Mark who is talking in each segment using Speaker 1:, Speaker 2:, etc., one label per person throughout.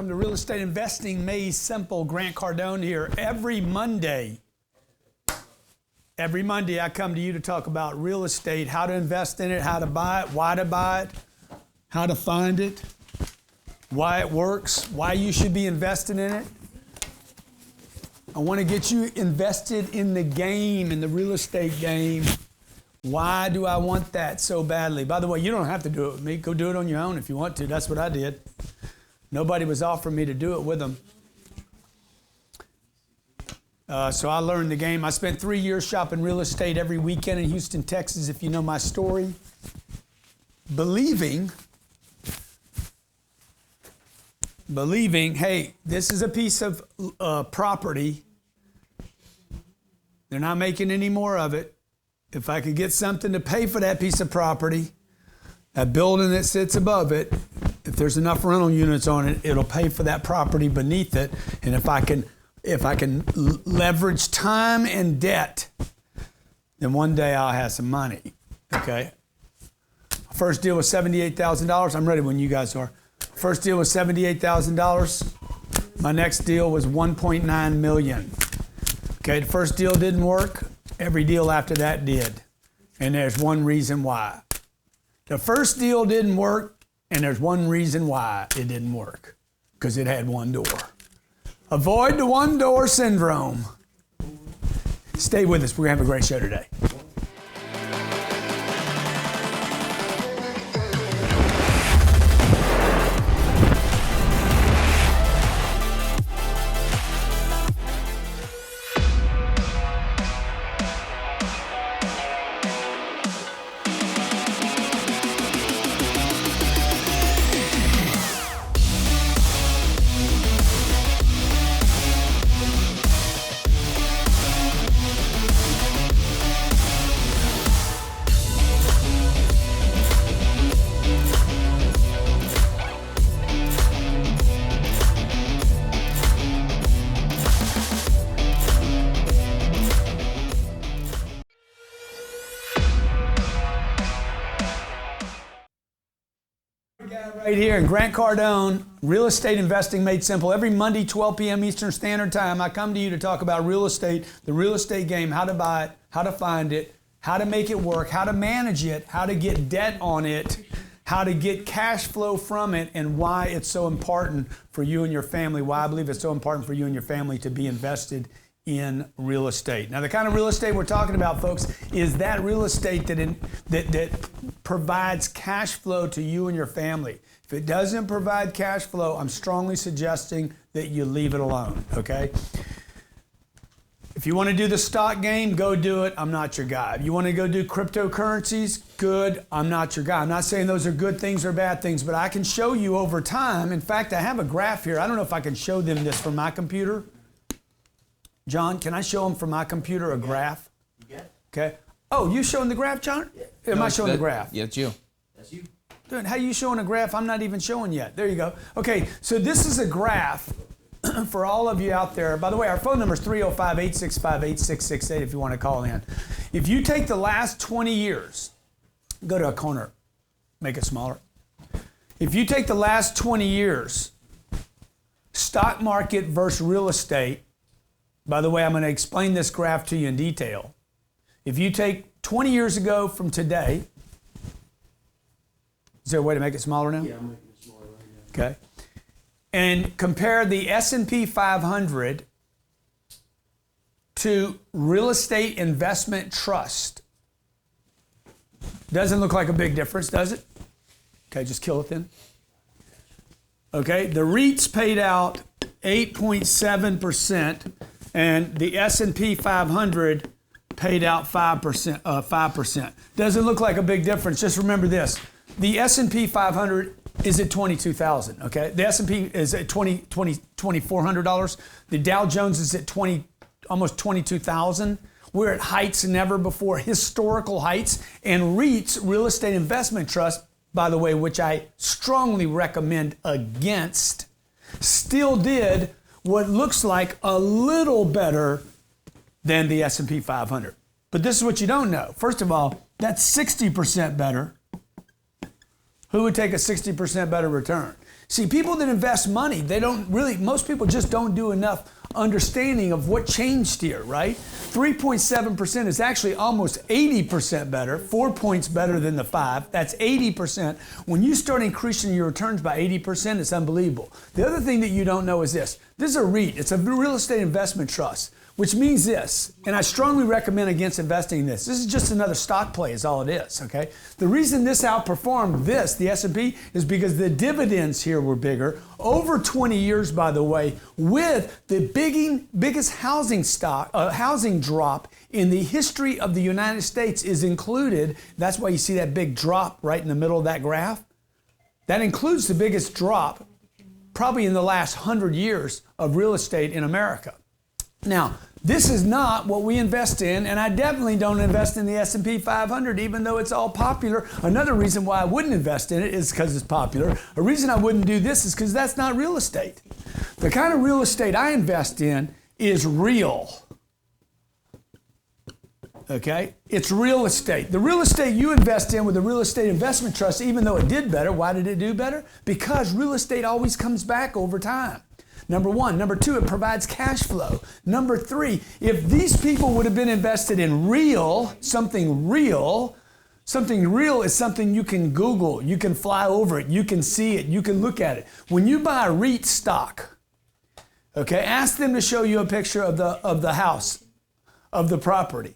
Speaker 1: Welcome to Real Estate Investing Made Simple. Grant Cardone here. Every Monday I come to you to talk about real estate, how to invest in it, how to buy it, why to buy it, how to find it, why it works, why you should be investing in it. I want to get you invested in the game, in the real estate game. Why do I want that so badly? By the way, you don't have to do it with me. Go do it on your own if you want to. That's what I did. Nobody was offering me to do it with them. So I learned the game. I spent 3 years shopping real estate every weekend in Houston, Texas, if you know my story. Believing, hey, this is a piece of property. They're not making any more of it. If I could get something to pay for that piece of property, that building that sits above it, if there's enough rental units on it, it'll pay for that property beneath it. And if I can leverage time and debt, then one day I'll have some money. Okay. First deal was $78,000. I'm ready when you guys are. First deal was $78,000. My next deal was $1.9 million. Okay. The first deal didn't work. Every deal after that did. And there's one reason why. The first deal didn't work. And there's one reason why it didn't work, because it had one door. Avoid the one door syndrome. Stay with us. We're going to have a great show today. Right here in Grant Cardone, Real Estate Investing Made Simple. Every Monday, 12 p.m. Eastern Standard Time, I come to you to talk about real estate, the real estate game, how to buy it, how to find it, how to make it work, how to manage it, how to get debt on it, how to get cash flow from it, and why it's so important for you and your family, why I believe it's so important for you and your family to be invested in real estate. Now, the kind of real estate we're talking about, folks, is that real estate that provides cash flow to you and your family. If it doesn't provide cash flow, I'm strongly suggesting that you leave it alone, okay? If you want to do the stock game, go do it. I'm not your guy. If you want to go do cryptocurrencies, good. I'm not your guy. I'm not saying those are good things or bad things, but I can show you over time. In fact, I have a graph here. I don't know if I can show them this from my computer. John, can I show them from my computer a graph?
Speaker 2: Yeah.
Speaker 1: Okay. Oh, you showing the graph, John? Yeah. Am I showing the graph?
Speaker 3: Yeah, it's you.
Speaker 2: That's you.
Speaker 1: Dude, how are you showing a graph I'm not even showing yet? There you go. Okay, so this is a graph for all of you out there. By the way, our phone number is 305-865-8668 if you want to call in. If you take the last 20 years, go to a corner, make it smaller. If you take the last 20 years, stock market versus real estate, by the way, I'm going to explain this graph to you in detail. If you take 20 years ago from today, is there a way to make it smaller now?
Speaker 2: Yeah, I'm making it smaller right now.
Speaker 1: Okay. And compare the S&P 500 to real estate investment trust. Doesn't look like a big difference, does it? Okay, just kill it then. Okay, the REITs paid out 8.7%. And the S&P 500 paid out 5%. 5%. Doesn't look like a big difference. Just remember this. The S&P 500 is at $22,000, okay? The S&P is at $2,400. The Dow Jones is at almost $22,000. We're at heights never before, historical heights. And REITs, Real Estate Investment Trust, by the way, which I strongly recommend against, still did what looks like a little better than the S&P 500. But this is what you don't know. First of all, that's 60% better. Who would take a 60% better return? See, people that invest money, most people just don't do enough understanding of what changed here, right? 3.7% is actually almost 80% better, 4 points better than the 5. That's 80%. When you start increasing your returns by 80%, it's unbelievable. The other thing that you don't know is this. This is a REIT. It's a real estate investment trust, which means this, and I strongly recommend against investing in this. This is just another stock play is all it is, okay? The reason this outperformed the S&P, is because the dividends here were bigger. Over 20 years, by the way, with the biggest housing drop in the history of the United States is included. That's why you see that big drop right in the middle of that graph. That includes the biggest drop probably in the last 100 years of real estate in America. Now, this is not what we invest in, and I definitely don't invest in the S&P 500, even though it's all popular. Another reason why I wouldn't invest in it is because it's popular. A reason I wouldn't do this is because that's not real estate. The kind of real estate I invest in is real. Okay? It's real estate. The real estate you invest in with the real estate investment trust, even though it did better, why did it do better? Because real estate always comes back over time. Number one. Number two, it provides cash flow. Number three, if these people would have been invested in something real is something you can Google, you can fly over it, you can see it, you can look at it. When you buy a REIT stock, okay, ask them to show you a picture of the house, of the property,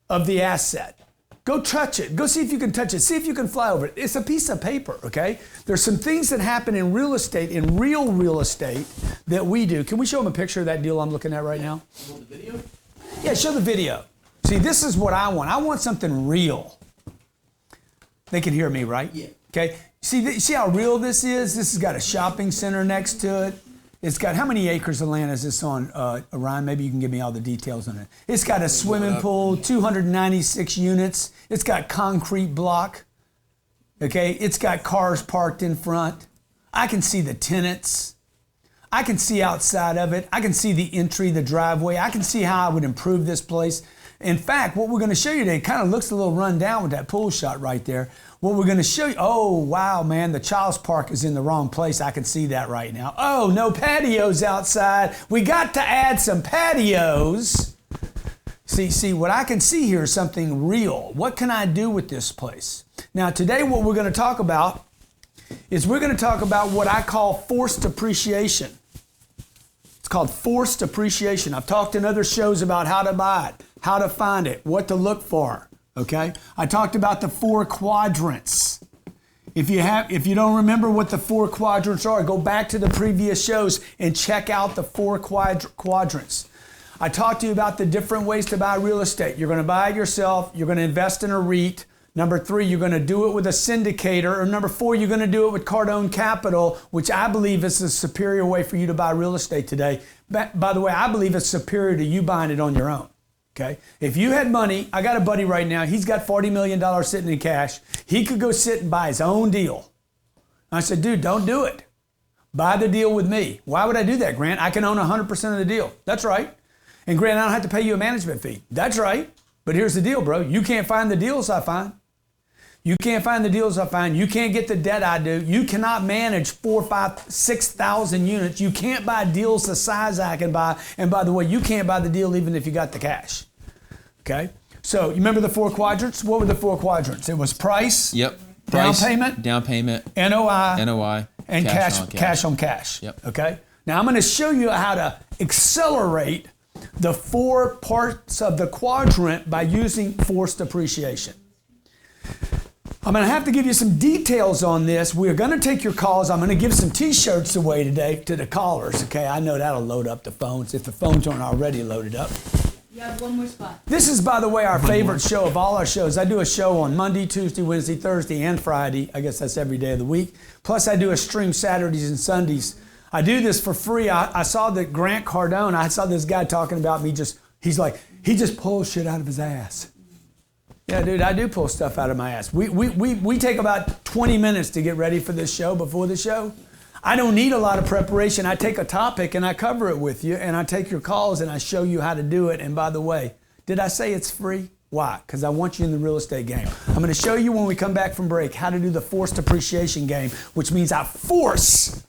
Speaker 1: of the asset. Go touch it. Go see if you can touch it. See if you can fly over it. It's a piece of paper, okay? There's some things that happen in real estate, in real estate, that we do. Can we show them a picture of that deal I'm looking at right now?
Speaker 2: You want the video?
Speaker 1: Yeah, show the video. See, this is what I want. I want something real. They can hear me, right?
Speaker 2: Yeah.
Speaker 1: Okay. See how real this is? This has got a shopping center next to it. It's got, how many acres of land is this on, Ryan? Maybe you can give me all the details on it. It's got a swimming pool, 296 units. It's got concrete block. Okay, it's got cars parked in front. I can see the tenants. I can see outside of it. I can see the entry, the driveway. I can see how I would improve this place. In fact, what we're going to show you today kind of looks a little run down with that pool shot right there. What we're going to show you, oh, wow, man, the child's park is in the wrong place. I can see that right now. Oh, no patios outside. We got to add some patios. See, what I can see here is something real. What can I do with this place? Now, today what we're going to talk about is we're going to talk about what I call forced appreciation. It's called forced appreciation. I've talked in other shows about how to buy it, how to find it, what to look for. Okay, I talked about the 4 quadrants. If you don't remember what the 4 quadrants are, go back to the previous shows and check out the 4 quadrants. I talked to you about the different ways to buy real estate. You're going to buy it yourself. You're going to invest in a REIT. Number 3, you're going to do it with a syndicator. Or number 4, you're going to do it with Cardone Capital, which I believe is a superior way for you to buy real estate today. By the way, I believe it's superior to you buying it on your own. Okay, if you had money, I got a buddy right now, he's got $40 million sitting in cash. He could go sit and buy his own deal. I said, dude, don't do it. Buy the deal with me. Why would I do that, Grant? I can own 100% of the deal. That's right. And Grant, I don't have to pay you a management fee. That's right. But here's the deal, bro. You can't find the deals I find. You can't find the deals I find. You can't get the debt I do. You cannot manage 4,000, 5,000, 6,000 units. You can't buy deals the size I can buy. And by the way, you can't buy the deal even if you got the cash. Okay? So you remember the 4 quadrants? What were the 4 quadrants? It was price.
Speaker 2: Yep.
Speaker 1: Down
Speaker 2: Price,
Speaker 1: payment.
Speaker 2: Down payment.
Speaker 1: NOI. And cash on cash.
Speaker 2: Yep.
Speaker 1: Okay? Now I'm going to show you how to accelerate the 4 parts of the quadrant by using forced appreciation. I'm going to have to give you some details on this. We're going to take your calls. I'm going to give some t-shirts away today to the callers. Okay, I know that'll load up the phones if the phones aren't already loaded up.
Speaker 3: You have one more spot.
Speaker 1: This is, by the way, our favorite show of all our shows. I do a show on Monday, Tuesday, Wednesday, Thursday, and Friday. I guess that's every day of the week. Plus, I do a stream Saturdays and Sundays. I do this for free. I saw that Grant Cardone, I saw this guy talking about me he's like, he just pulls shit out of his ass. Yeah, dude, I do pull stuff out of my ass. We take about 20 minutes to get ready for this show, before the show. I don't need a lot of preparation. I take a topic and I cover it with you, and I take your calls and I show you how to do it. And by the way, did I say it's free? Why? Because I want you in the real estate game. I'm going to show you when we come back from break how to do the forced appreciation game, which means I force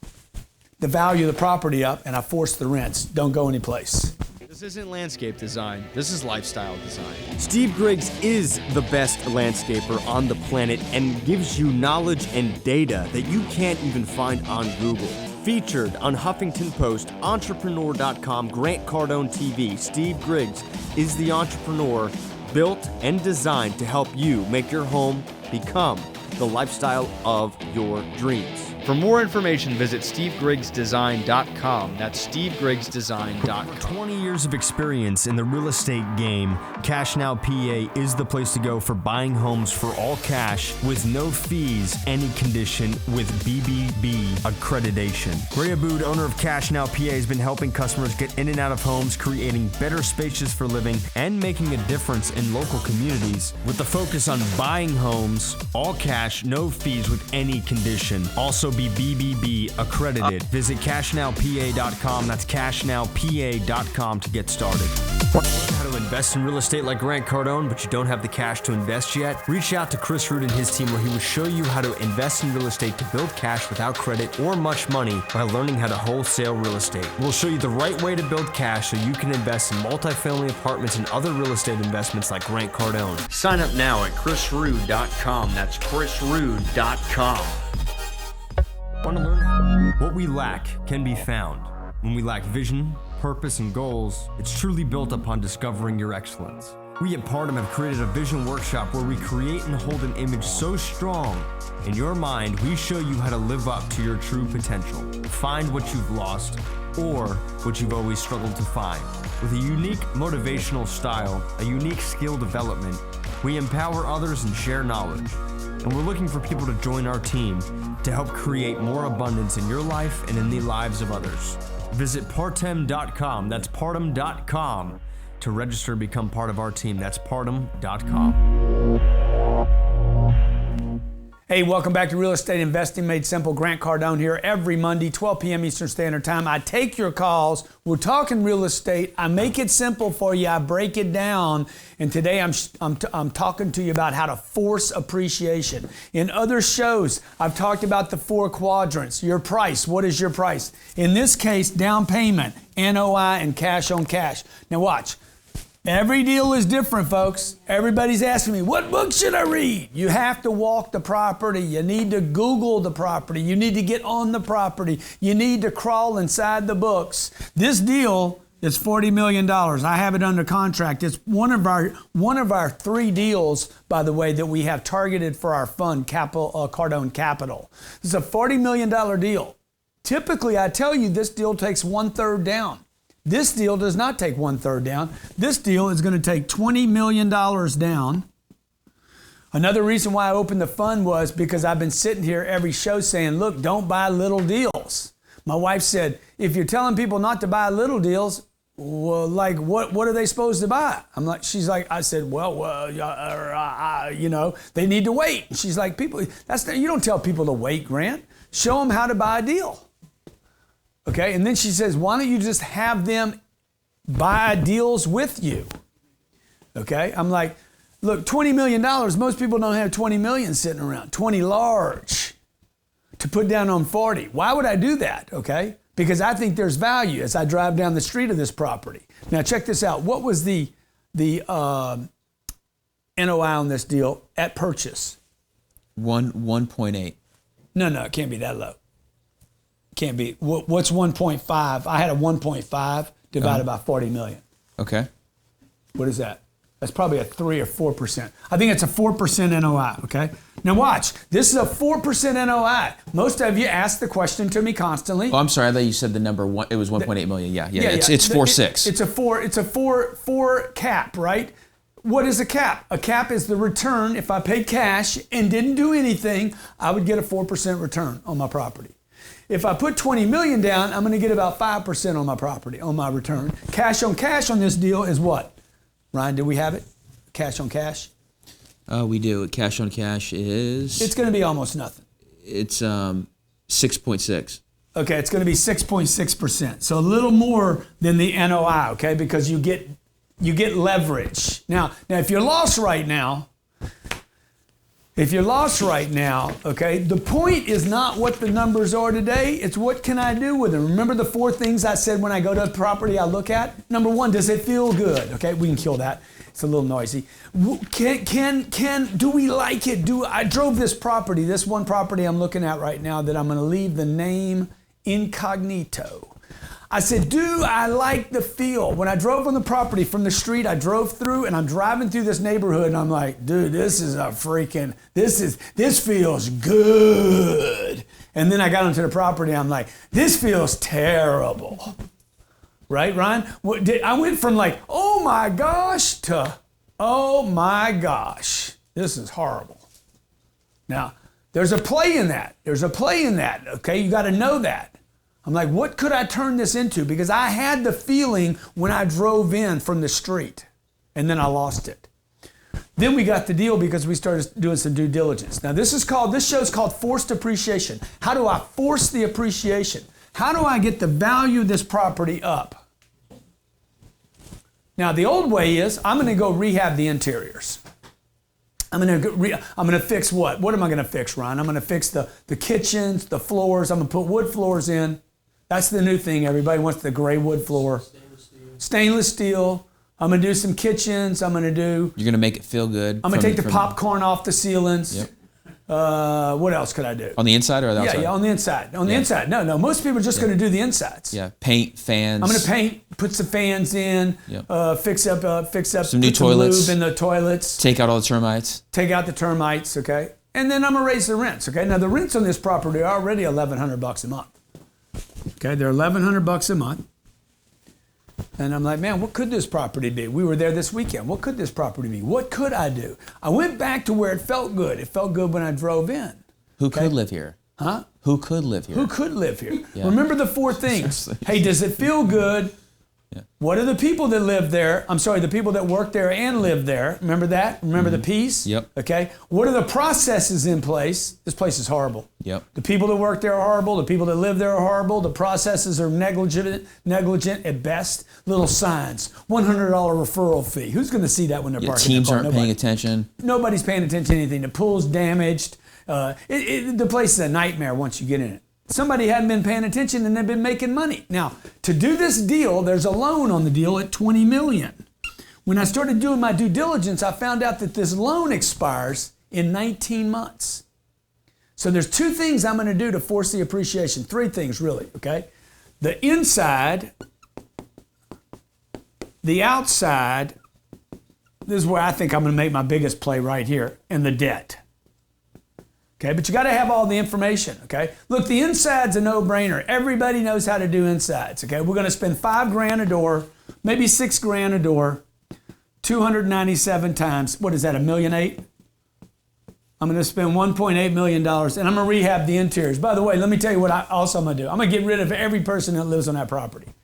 Speaker 1: the value of the property up, and I force the rents. Don't go anyplace.
Speaker 2: This isn't landscape design. This is lifestyle design.
Speaker 4: Steve Griggs is the best landscaper on the planet and gives you knowledge and data that you can't even find on Google. Featured on Huffington Post, Entrepreneur.com, Grant Cardone TV, Steve Griggs is the entrepreneur built and designed to help you make your home become the lifestyle of your dreams.
Speaker 2: For more information, visit SteveGriggsDesign.com. That's SteveGriggsDesign.com.
Speaker 4: 20 years of experience in the real estate game, Cash Now PA is the place to go for buying homes for all cash with no fees, any condition with BBB accreditation. Ray Abood, owner of Cash Now PA, has been helping customers get in and out of homes, creating better spaces for living, and making a difference in local communities with the focus on buying homes, all cash, no fees with any condition. Also be BBB accredited. Visit cashnowpa.com. That's cashnowpa.com to get started. How to invest in real estate like Grant Cardone, but you don't have the cash to invest yet? Reach out to Chris Root and his team, where he will show you how to invest in real estate to build cash without credit or much money by learning how to wholesale real estate. We'll show you the right way to build cash so you can invest in multifamily apartments and other real estate investments like Grant Cardone.
Speaker 2: Sign up now at chrisrood.com. That's chrisrood.com.
Speaker 4: Want to learn? What we lack can be found. When we lack vision, purpose, and goals, it's truly built upon discovering your excellence. We at Pardom have created a vision workshop where we create and hold an image so strong in your mind, we show you how to live up to your true potential. Find what you've lost or what you've always struggled to find. With a unique motivational style, a unique skill development, we empower others and share knowledge. And we're looking for people to join our team to help create more abundance in your life and in the lives of others. Visit partem.com, that's partem.com, to register and become part of our team. That's partem.com.
Speaker 1: Hey, welcome back to Real Estate Investing Made Simple. Grant Cardone here every Monday, 12 p.m. Eastern Standard Time. I take your calls. We're talking real estate. I make it simple for you. I break it down. And today I'm talking to you about how to force appreciation. In other shows, I've talked about the 4 quadrants. Your price. What is your price? In this case, down payment, NOI, and cash on cash. Now watch. Every deal is different, folks. Everybody's asking me, what book should I read? You have to walk the property. You need to Google the property. You need to get on the property. You need to crawl inside the books. This deal is $40 million. I have it under contract. It's one of our 3 deals, by the way, that we have targeted for our fund, Cardone Capital. This is a $40 million deal. Typically, I tell you, this deal takes 1/3 down. This deal does not take 1/3 down. This deal is going to take $20 million down. Another reason why I opened the fund was because I've been sitting here every show saying, look, don't buy little deals. My wife said, if you're telling people not to buy little deals, well, like what are they supposed to buy? I said, they need to wait. And she's like, you don't tell people to wait, Grant. Show them how to buy a deal. Okay, and then she says, why don't you just have them buy deals with you? Okay, I'm like, look, $20 million, most people don't have 20 million sitting around, 20 large to put down on 40. Why would I do that? Okay, because I think there's value as I drive down the street of this property. Now check this out. What was the NOI on this deal at purchase?
Speaker 5: 1.8.
Speaker 1: No, it can't be that low. Can't be. What's 1.5? I had a 1.5 divided by 40 million.
Speaker 5: Okay.
Speaker 1: What is that? That's probably a 3 or 4%. I think it's a 4% NOI, okay? Now watch. This is a 4% NOI. Most of you ask the question to me constantly.
Speaker 5: Oh, I'm sorry. I thought you said the number one. It was 1.8 million. Yeah. It's 4.6.
Speaker 1: It's a 4 cap, right? What is a cap? A cap is the return. If I paid cash and didn't do anything, I would get a 4% return on my property. If I put 20 million down, I'm going to get about 5% on my property, on my return. Cash on this deal is what? Ryan, do we have it? Cash on cash?
Speaker 5: We do. Cash on cash is...
Speaker 1: It's going to be almost nothing.
Speaker 5: It's 6.6.
Speaker 1: Okay, it's going to be 6.6%. So a little more than the NOI, okay? Because you get leverage. Now if you're lost right now, If you're lost right now, okay, the point is not what the numbers are today, it's what can I do with them. Remember the 4 things I said when I go to a property I look at? Number 1, does it feel good? Okay, we can kill that. It's a little noisy. Do we like it? I drove this property, this one property I'm looking at right now that I'm going to leave the name incognito. I said, do I like the feel? When I drove on the property from the street, I drove through and I'm driving through this neighborhood and I'm like, dude, this feels good. And then I got onto the property and I'm like, this feels terrible. Right, Ryan? I went from like, oh my gosh to, oh my gosh, this is horrible. Now, there's a play in that. Okay? You got to know that. I'm like, what could I turn this into? Because I had the feeling when I drove in from the street, and then I lost it. Then we got the deal because we started doing some due diligence. Now this show's called Forced Appreciation. How do I force the appreciation? How do I get the value of this property up? Now the old way is I'm going to go rehab the interiors. I'm going to fix what? What am I going to fix, Ron? I'm going to fix the kitchens, the floors. I'm going to put wood floors in. That's the new thing. Everybody wants the gray wood floor. Stainless steel. I'm going to do some kitchens. You're going
Speaker 5: to make it feel good.
Speaker 1: I'm going to take the popcorn off the ceilings.
Speaker 5: Yep.
Speaker 1: What else could I do?
Speaker 5: On the inside or the outside?
Speaker 1: Yeah, on the inside. The inside. No. Most people are just going to do the insides.
Speaker 5: Yeah, paint, fans.
Speaker 1: I'm going to paint, put some fans in, fix up
Speaker 5: some new toilets.
Speaker 1: Lube in the toilets.
Speaker 5: Take out all the termites.
Speaker 1: Take out the termites, okay? And then I'm going to raise the rents, okay? Now the rents on this property are already $1,100 a month. Okay, they're $1,100 a month. And I'm like, man, what could this property be? We were there this weekend. What could this property be? What could I do? I went back to where it felt good. It felt good when I drove in.
Speaker 5: Who could live here?
Speaker 1: Huh?
Speaker 5: Who could live here?
Speaker 1: Who could live here?
Speaker 5: Yeah.
Speaker 1: Remember the 4 things. Hey, does it feel good?
Speaker 5: Yeah.
Speaker 1: What are the people that live there? I'm sorry, the people that work there and live there. Remember that? Remember the peace?
Speaker 5: Yep.
Speaker 1: Okay. What are the processes in place? This place is horrible.
Speaker 5: Yep.
Speaker 1: The people that work there are horrible. The people that live there are horrible. The processes are negligent at best. Little signs. $100 referral fee. Who's going to see that when they're parking?
Speaker 5: Teams
Speaker 1: their car?
Speaker 5: aren't paying attention.
Speaker 1: Nobody's paying attention to anything. The pool's damaged. The place is a nightmare once you get in it. Somebody hadn't been paying attention and they've been making money. Now, to do this deal, there's a loan on the deal at $20 million. When I started doing my due diligence, I found out that this loan expires in 19 months. So there's 2 things I'm going to do to force the appreciation. 3 things really, okay? The inside, the outside, this is where I think I'm going to make my biggest play right here, and the debt. Okay, but you got to have all the information, okay? Look, the inside's a no-brainer. Everybody knows how to do insides, okay? We're going to spend $5,000 a door, maybe $6,000 a door, 297 times. What is that, $1.8 million? I'm going to spend $1.8 million, and I'm going to rehab the interiors. By the way, let me tell you what I'm going to do. I'm going to get rid of every person that lives on that property.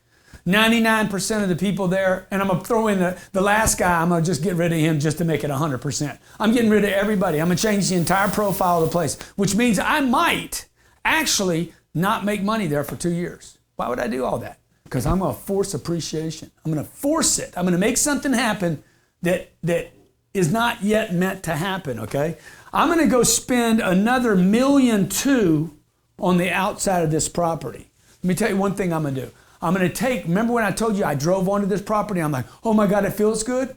Speaker 1: 99% of the people there, and I'm going to throw in the last guy, I'm going to just get rid of him just to make it 100%. I'm getting rid of everybody. I'm going to change the entire profile of the place, which means I might actually not make money there for 2 years. Why would I do all that? Because I'm going to force appreciation. I'm going to force it. I'm going to make something happen that is not yet meant to happen, okay? I'm going to go spend another $1.2 million on the outside of this property. Let me tell you one thing I'm going to do. I'm going to remember when I told you I drove onto this property, I'm like, oh my God, it feels good?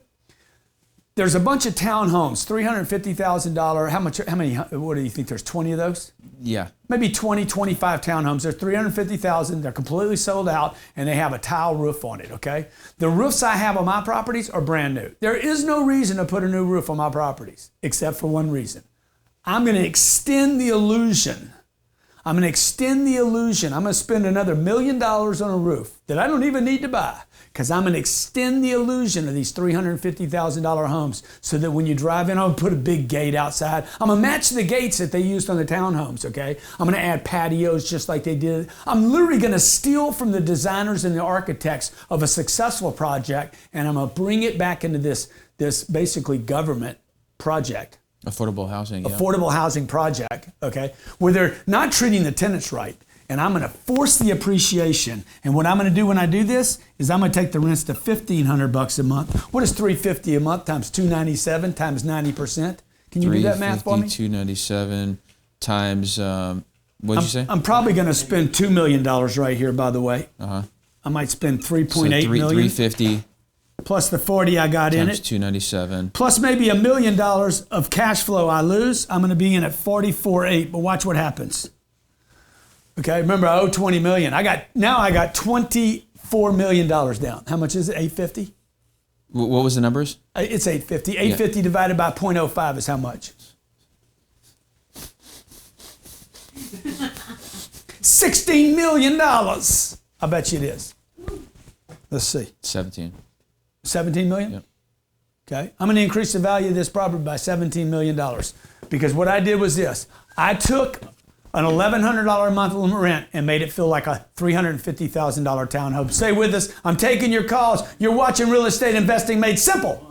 Speaker 1: There's a bunch of townhomes, $350,000. How many, what do you think, there's 20 of those?
Speaker 5: Yeah.
Speaker 1: Maybe 20, 25 townhomes. There's $350,000. They're completely sold out, and they have a tile roof on it, okay? The roofs I have on my properties are brand new. There is no reason to put a new roof on my properties, except for one reason. I'm going to extend the illusion. I'm going to spend another $1 million on a roof that I don't even need to buy, because I'm going to extend the illusion of these $350,000 homes so that when you drive in, I'll put a big gate outside. I'm going to match the gates that they used on the townhomes, okay? I'm going to add patios just like they did. I'm literally going to steal from the designers and the architects of a successful project, and I'm going to bring it back into this basically government project.
Speaker 5: Affordable housing. Yeah.
Speaker 1: Affordable housing project, okay, where they're not treating the tenants right. And I'm going to force the appreciation. And what I'm going to do when I do this is I'm going to take the rents to $1,500 a month. What is $350 a month times $297 times 90%? Can you do that math for me?
Speaker 5: 297 times, what did you say?
Speaker 1: I'm probably going to spend $2 million right here, by the way.
Speaker 5: Uh-huh.
Speaker 1: I might spend $3.8
Speaker 5: So
Speaker 1: million.
Speaker 5: 350
Speaker 1: plus the 40 I got in
Speaker 5: times
Speaker 1: it.
Speaker 5: 297.
Speaker 1: Plus maybe $1 million of cash flow I lose. I'm going to be in at 44.8, but watch what happens. Okay, remember I owe 20 million. I got $24 million down. How much is it? 850?
Speaker 5: What was the numbers?
Speaker 1: It's 850. 850 divided by 0.05 is how much? $16 million. I bet you it is. Let's see.
Speaker 5: 17.
Speaker 1: 17 million?
Speaker 5: Yep.
Speaker 1: Okay. I'm going to increase the value of this property by $17 million because what I did was this. I took an $1,100 a month rent and made it feel like a $350,000 townhome. Stay with us. I'm taking your calls. You're watching Real Estate Investing Made Simple.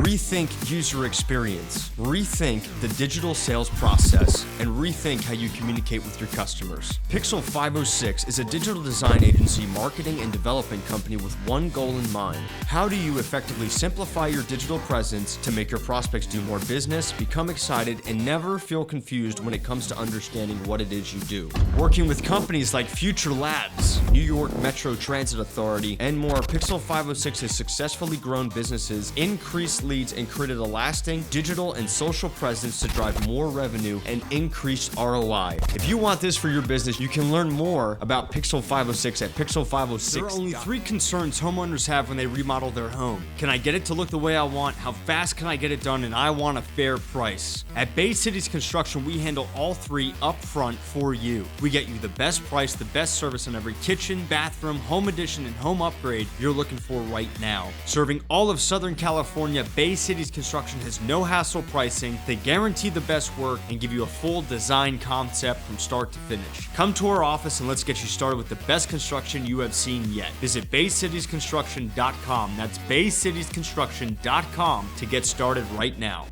Speaker 4: Rethink user experience, rethink the digital sales process, and rethink how you communicate with your customers. Pixel 506 is a digital design agency, marketing, and development company with one goal in mind. How do you effectively simplify your digital presence to make your prospects do more business, become excited, and never feel confused when it comes to understanding what it is you do? Working with companies like Future Labs, New York Metro Transit Authority, and more, Pixel 506 has successfully grown businesses, increased leads, and created a lasting digital and social presence to drive more revenue and increased ROI. If you want this for your business, you can learn more about Pixel 506 at Pixel506. There are only 3 concerns homeowners have when they remodel their home. Can I get it to look the way I want? How fast can I get it done? And I want a fair price. At Bay Cities Construction, we handle all 3 up front for you. We get you the best price, the best service on every kitchen, bathroom, home addition, and home upgrade you're looking for right now. Serving all of Southern California, Bay Cities Construction has no hassle pricing. They guarantee the best work and give you a full design concept from start to finish. Come to our office and let's get you started with the best construction you have seen yet. Visit baycitiesconstruction.com. That's baycitiesconstruction.com to get started right now.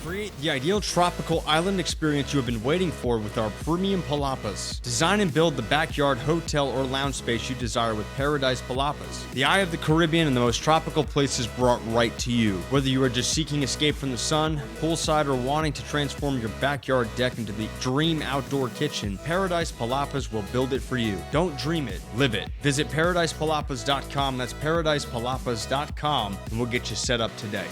Speaker 4: Create the ideal tropical island experience you have been waiting for with our premium palapas. Design and build the backyard, hotel, or lounge space you desire with Paradise Palapas. The eye of the Caribbean and the most tropical places brought right to you. Whether you are just seeking escape from the sun, poolside, or wanting to transform your backyard deck into the dream outdoor kitchen, Paradise Palapas will build it for you. Don't dream it, live it. Visit ParadisePalapas.com. That's ParadisePalapas.com, and we'll get you set up today.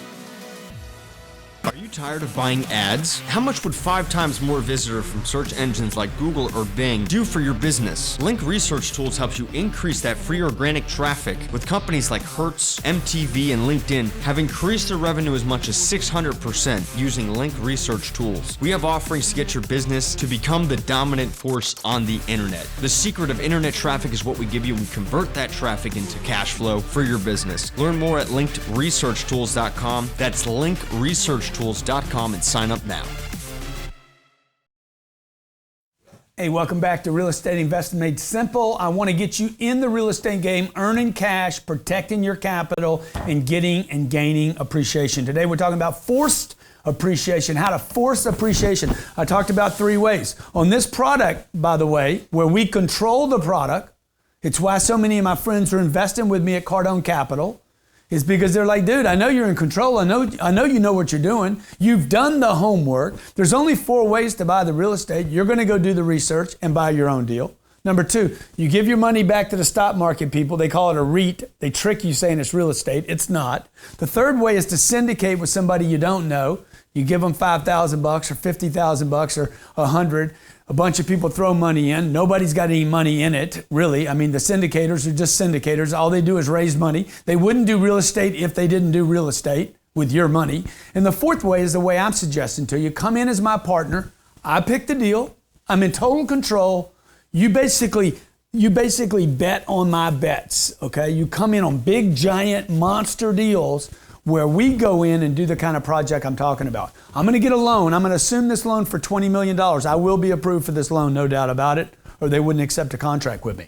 Speaker 4: Are you tired of buying ads? How much would 5 times more visitors from search engines like Google or Bing do for your business? Link Research Tools helps you increase that free organic traffic, with companies like Hertz, MTV, and LinkedIn have increased their revenue as much as 600% using Link Research Tools. We have offerings to get your business to become the dominant force on the internet. The secret of internet traffic is what we give you, and we convert that traffic into cash flow for your business. Learn more at linkedresearchtools.com. That's linkresearchtools.com and sign up now.
Speaker 1: Hey, welcome back to Real Estate Investing Made Simple. I want to get you in the real estate game, earning cash, protecting your capital, and getting and gaining appreciation. Today we're talking about forced appreciation, how to force appreciation. I talked about 3 ways. On this product, by the way, where we control the product, it's why so many of my friends are investing with me at Cardone Capital. Is because they're like, dude, I know you're in control. I know you know what you're doing. You've done the homework. There's only 4 ways to buy the real estate. You're going to go do the research and buy your own deal. Number 2, you give your money back to the stock market people. They call it a REIT. They trick you saying it's real estate. It's not. The 3rd way is to syndicate with somebody you don't know. You give them $5,000 or $50,000 or $100,000. A bunch of people throw money in. Nobody's got any money in it, really. I mean, the syndicators are just syndicators. All they do is raise money. They wouldn't do real estate if they didn't do real estate with your money. And the 4th way is the way I'm suggesting to you. Come in as my partner. I pick the deal. I'm in total control. You basically bet on my bets, okay? You come in on big, giant, monster deals where we go in and do the kind of project I'm talking about. I'm going to get a loan. I'm going to assume this loan for $20 million. I will be approved for this loan, no doubt about it, or they wouldn't accept a contract with me.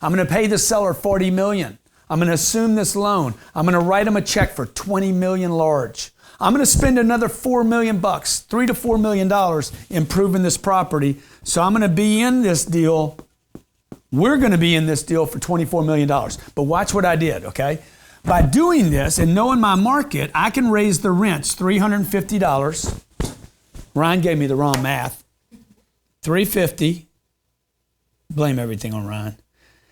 Speaker 1: I'm going to pay the seller $40 million. I'm going to assume this loan. I'm going to write them a check for $20 million large. I'm going to spend another $4 million, $3 to $4 million improving this property. So I'm going to be in this deal. We're going to be in this deal for $24 million. But watch what I did, okay? By doing this and knowing my market, I can raise the rents $350. Ryan gave me the wrong math. $350. Blame everything on Ryan.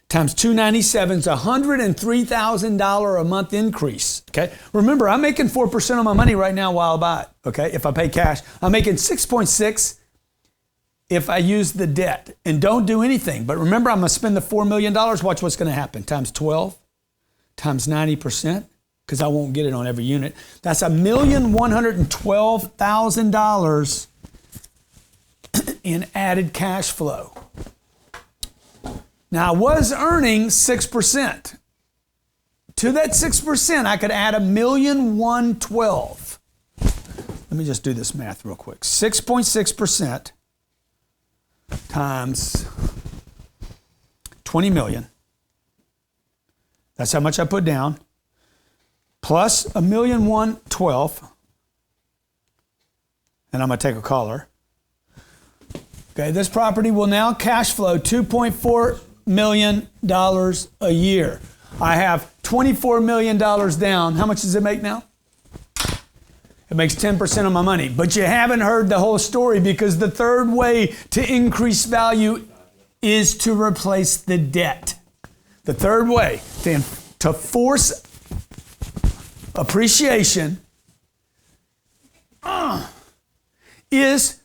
Speaker 1: Times 297 is $103,000 a month increase. Okay. Remember, I'm making 4% of my money right now while I buy it. Okay. If I pay cash, I'm making 6.6 if I use the debt and don't do anything. But remember, I'm going to spend the $4 million. Watch what's going to happen. Times 12, times 90%, because I won't get it on every unit. That's $1,112,000 in added cash flow. Now, I was earning 6%. To that 6%, I could add $1,112,000. Let me just do this math real quick. 6.6% times 20 million. That's how much I put down. Plus $1,112,000. And I'm going to take a caller. Okay, this property will now cash flow $2.4 million a year. I have $24 million down. How much does it make now? It makes 10% of my money. But you haven't heard the whole story, because the third way to increase value is to replace the debt. The third way to force appreciation is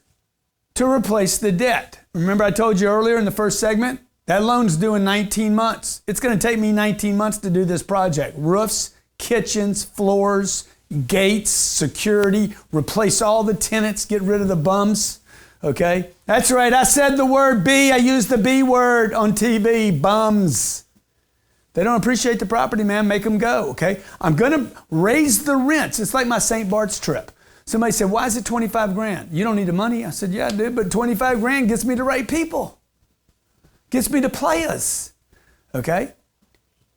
Speaker 1: to replace the debt. Remember I told you earlier in the first segment, that loan's due in 19 months. It's going to take me 19 months to do this project. Roofs, kitchens, floors, gates, security, replace all the tenants, get rid of the bums. Okay? That's right, I said the word B. I used the B word on TV, bums. They don't appreciate the property, man. Make them go, okay? I'm going to raise the rents. It's like my St. Bart's trip. Somebody said, why is it 25 grand? You don't need the money. I said, yeah, I do, but 25 grand gets me the right people. Gets me the players, okay?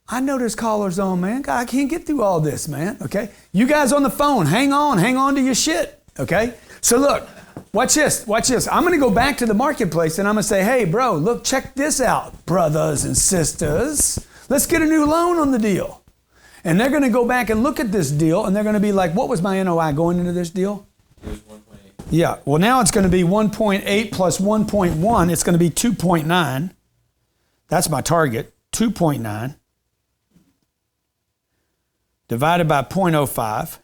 Speaker 1: I know there's callers on, man. God, I can't get through all this, man, okay? You guys on the phone, hang on to your shit, okay? So look, watch this. I'm going to go back to the marketplace and I'm going to say, hey, bro, look, check this out, brothers and sisters. Let's get a new loan on the deal. And they're going to go back and look at this deal, and they're going to be like, what was my NOI going into this deal?
Speaker 5: It was 1.8.
Speaker 1: Yeah, well, now it's going to be 1.8 plus 1.1. It's going to be 2.9. That's my target, 2.9. Divided by 0.05.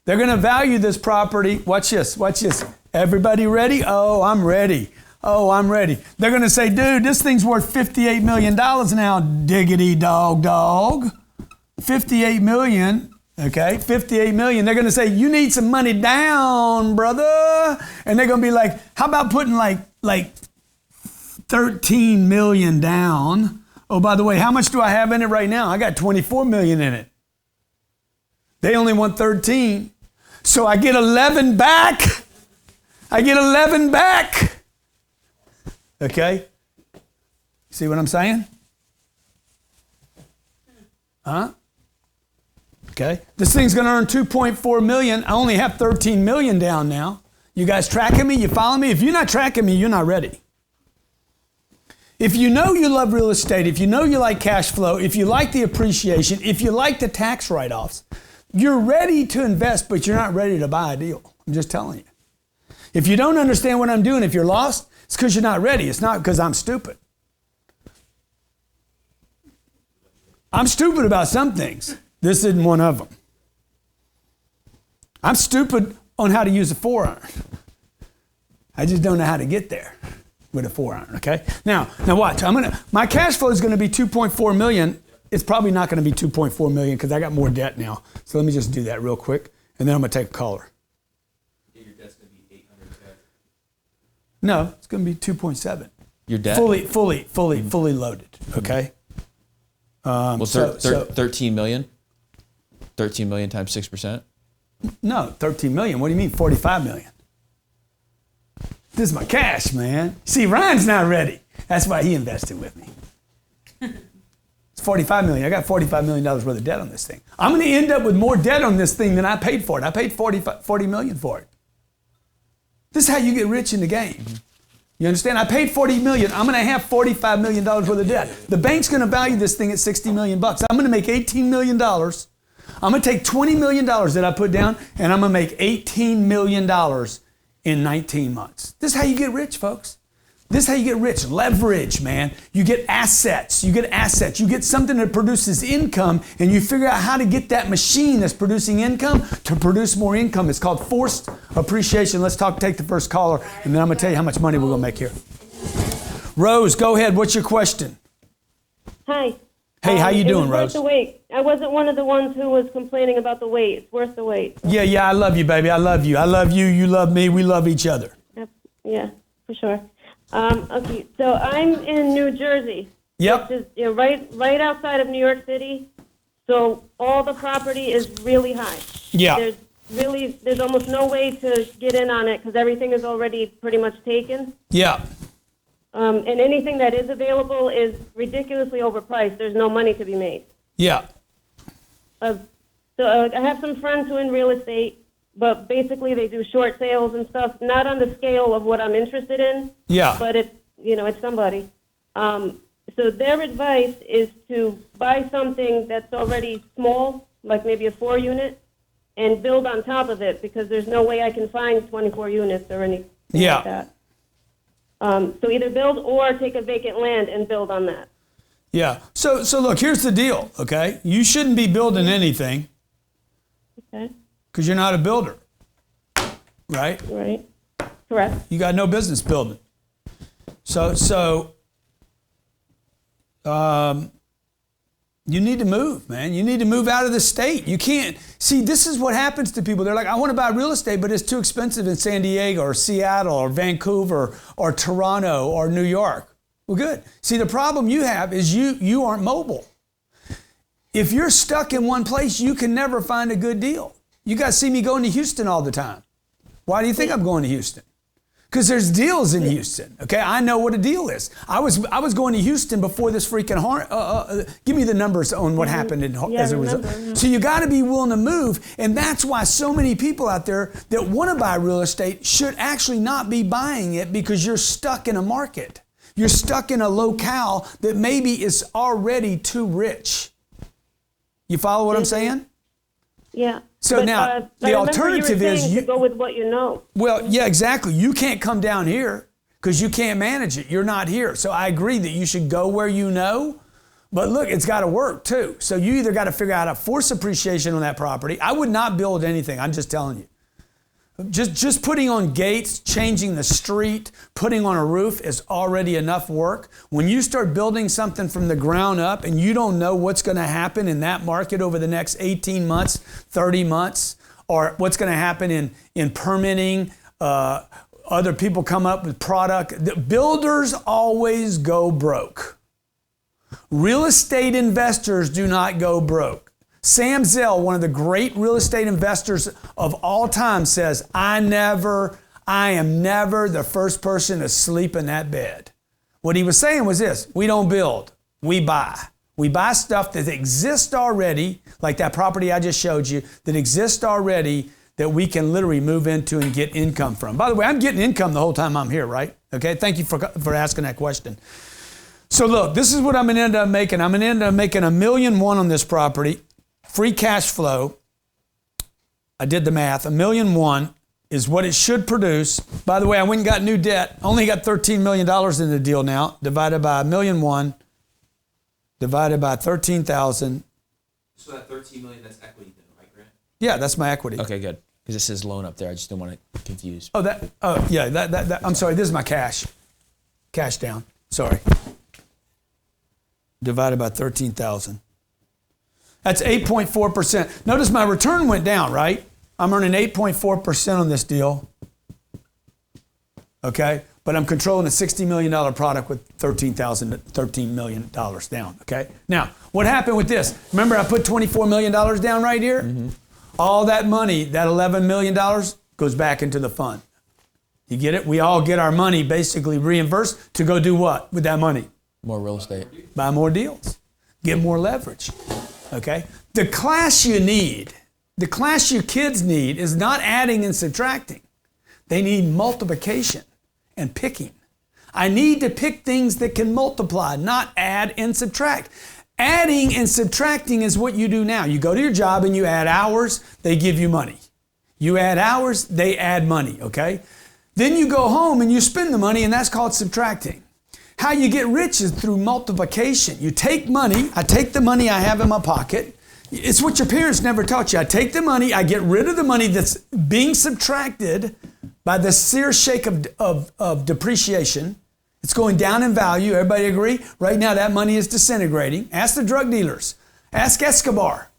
Speaker 1: They're going to value this property. Watch this. Everybody ready? Oh, I'm ready. They're going to say, dude, this thing's worth $58 million now, diggity dog. 58 million, okay, 58 million. They're going to say, you need some money down, brother. And they're going to be like, how about putting like 13 million down? Oh, by the way, how much do I have in it right now? I got 24 million in it. They only want 13. So I get 11 back. Okay? See what I'm saying? Huh? Okay. This thing's going to earn 2.4 million. I only have 13 million down now. You guys tracking me? You follow me? If you're not tracking me, you're not ready. If you know you love real estate, if you know you like cash flow, if you like the appreciation, if you like the tax write-offs, you're ready to invest, but you're not ready to buy a deal. I'm just telling you. If you don't understand what I'm doing, if you're lost, it's because you're not ready. It's not because I'm stupid. I'm stupid about some things. This isn't one of them. I'm stupid on how to use a 4-iron. I just don't know how to get there with a 4-iron, okay? Now watch. My cash flow is going to be 2.4 million. It's probably not going to be 2.4 million because I got more debt now. So let me just do that real quick, and then I'm going to take a caller.
Speaker 5: Your debt's going to be 800K.
Speaker 1: No, it's going to be 2.7.
Speaker 5: Your debt?
Speaker 1: Fully loaded, okay?
Speaker 5: 13 million? 13 million times 6%?
Speaker 1: No, 13 million. What do you mean 45 million? This is my cash, man. See, Ryan's not ready. That's why he invested with me. That's It's $45 million. I got $45 million worth of debt on this thing. I'm going to end up with more debt on this thing than I paid for it. I paid $40 million for it. This is how you get rich in the game. Mm-hmm. You understand? I paid $40 million. I'm going to have $45 million worth of debt. The bank's going to value this thing at $60 million. I'm going to make $18 million. I'm going to take $20 million that I put down, and I'm going to make $18 million in 19 months. This is how you get rich, folks. This is how you get rich. Leverage, man. You get assets. You get something that produces income, and you figure out how to get that machine that's producing income to produce more income. It's called forced appreciation. Let's take the first caller, and then I'm going to tell you how much money we're going to make here. Rose, go ahead. What's your question?
Speaker 6: Hi.
Speaker 1: Hey, how you doing, Rose?
Speaker 6: Worth the wait. I wasn't one of the ones who was complaining about the wait. It's worth the wait.
Speaker 1: Yeah, I love you, baby. I love you. I love you. You love me. We love each other.
Speaker 6: Yeah, for sure. Okay, so I'm in New Jersey.
Speaker 1: Yep.
Speaker 6: Which is right outside of New York City. So all the property is really high.
Speaker 1: Yeah.
Speaker 6: There's almost no way to get in on it because everything is already pretty much taken.
Speaker 1: Yeah.
Speaker 6: And anything that is available is ridiculously overpriced. There's no money to be made.
Speaker 1: Yeah.
Speaker 6: I have some friends who are in real estate, but basically they do short sales and stuff, not on the scale of what I'm interested in.
Speaker 1: Yeah.
Speaker 6: But it's somebody. So their advice is to buy something that's already small, like maybe a 4-unit, and build on top of it because there's no way I can find 24 units or anything like that. So either build or take a vacant land and build on that.
Speaker 1: Yeah. So look, here's the deal, okay? You shouldn't be building anything.
Speaker 6: Okay.
Speaker 1: Because you're not a builder, right?
Speaker 6: Right. Correct.
Speaker 1: You got no business building. You need to move, man. You need to move out of the state. You can't. See, this is what happens to people. They're like, I want to buy real estate, but it's too expensive in San Diego or Seattle or Vancouver or Toronto or New York. Well, good. See, the problem you have is you aren't mobile. If you're stuck in one place, you can never find a good deal. You guys see me going to Houston all the time. Why do you think I'm going to Houston? Because there's deals in Houston. Okay, I know what a deal is. I was going to Houston before this freaking give me the numbers on what happened as a result. So you got to be willing to move, and that's why so many people out there that want to buy real estate should actually not be buying it because you're stuck in a market. You're stuck in a locale that maybe is already too rich. You follow what I'm saying?
Speaker 6: Yeah.
Speaker 1: So now, the alternative is
Speaker 6: you go with what you know.
Speaker 1: Well, yeah, exactly. You can't come down here because you can't manage it. You're not here. So I agree that you should go where you know. But look, it's got to work too. So you either got to figure out how to force appreciation on that property. I would not build anything. I'm just telling you. Just putting on gates, changing the street, putting on a roof is already enough work. When you start building something from the ground up and you don't know what's going to happen in that market over the next 18 months, 30 months, or what's going to happen in permitting, other people come up with product. The builders always go broke. Real estate investors do not go broke. Sam Zell, one of the great real estate investors of all time, says, I am never the first person to sleep in that bed. What he was saying was this: we don't build, we buy. We buy stuff that exists already, like that property I just showed you, that exists already that we can literally move into and get income from. By the way, I'm getting income the whole time I'm here, right? Okay, thank you for asking that question. So look, this is what I'm going to end up making. I'm going to end up making $1.1 million on this property. Free cash flow, I did the math, $1.1 million is what it should produce. By the way, I went and got new debt. Only got $13 million in the deal now, divided by $1.1 million, divided by 13,000.
Speaker 5: So that $13 million, that's equity then, right, Grant?
Speaker 1: Yeah, that's my equity.
Speaker 5: Okay, good. Because it says loan up there. I just didn't want to confuse.
Speaker 1: That I'm sorry, this is my cash. Cash down, sorry. Divided by 13,000. That's 8.4%. Notice my return went down, right? I'm earning 8.4% on this deal. Okay? But I'm controlling a $60 million product with $13 million down. Okay? Now, what happened with this? Remember I put $24 million down right here? Mm-hmm. All that money, that $11 million, goes back into the fund. You get it? We all get our money basically reimbursed to go do what with that money?
Speaker 5: More real estate.
Speaker 1: Buy more deals. get more leverage. Okay? The class you need, the class your kids need is not adding and subtracting. They need multiplication and picking. I need to pick things that can multiply, not add and subtract. Adding and subtracting is what you do now. You go to your job and you add hours, they give you money. You add hours, they add money, okay? Then you go home and you spend the money, and that's called subtracting. How you get rich is through multiplication. You take money, I take the money I have in my pocket. It's what your parents never taught you. I take the money, I get rid of the money that's being subtracted by the sheer shake of depreciation. It's going down in value. Everybody agree? Right now, that money is disintegrating. Ask the drug dealers. Ask Escobar.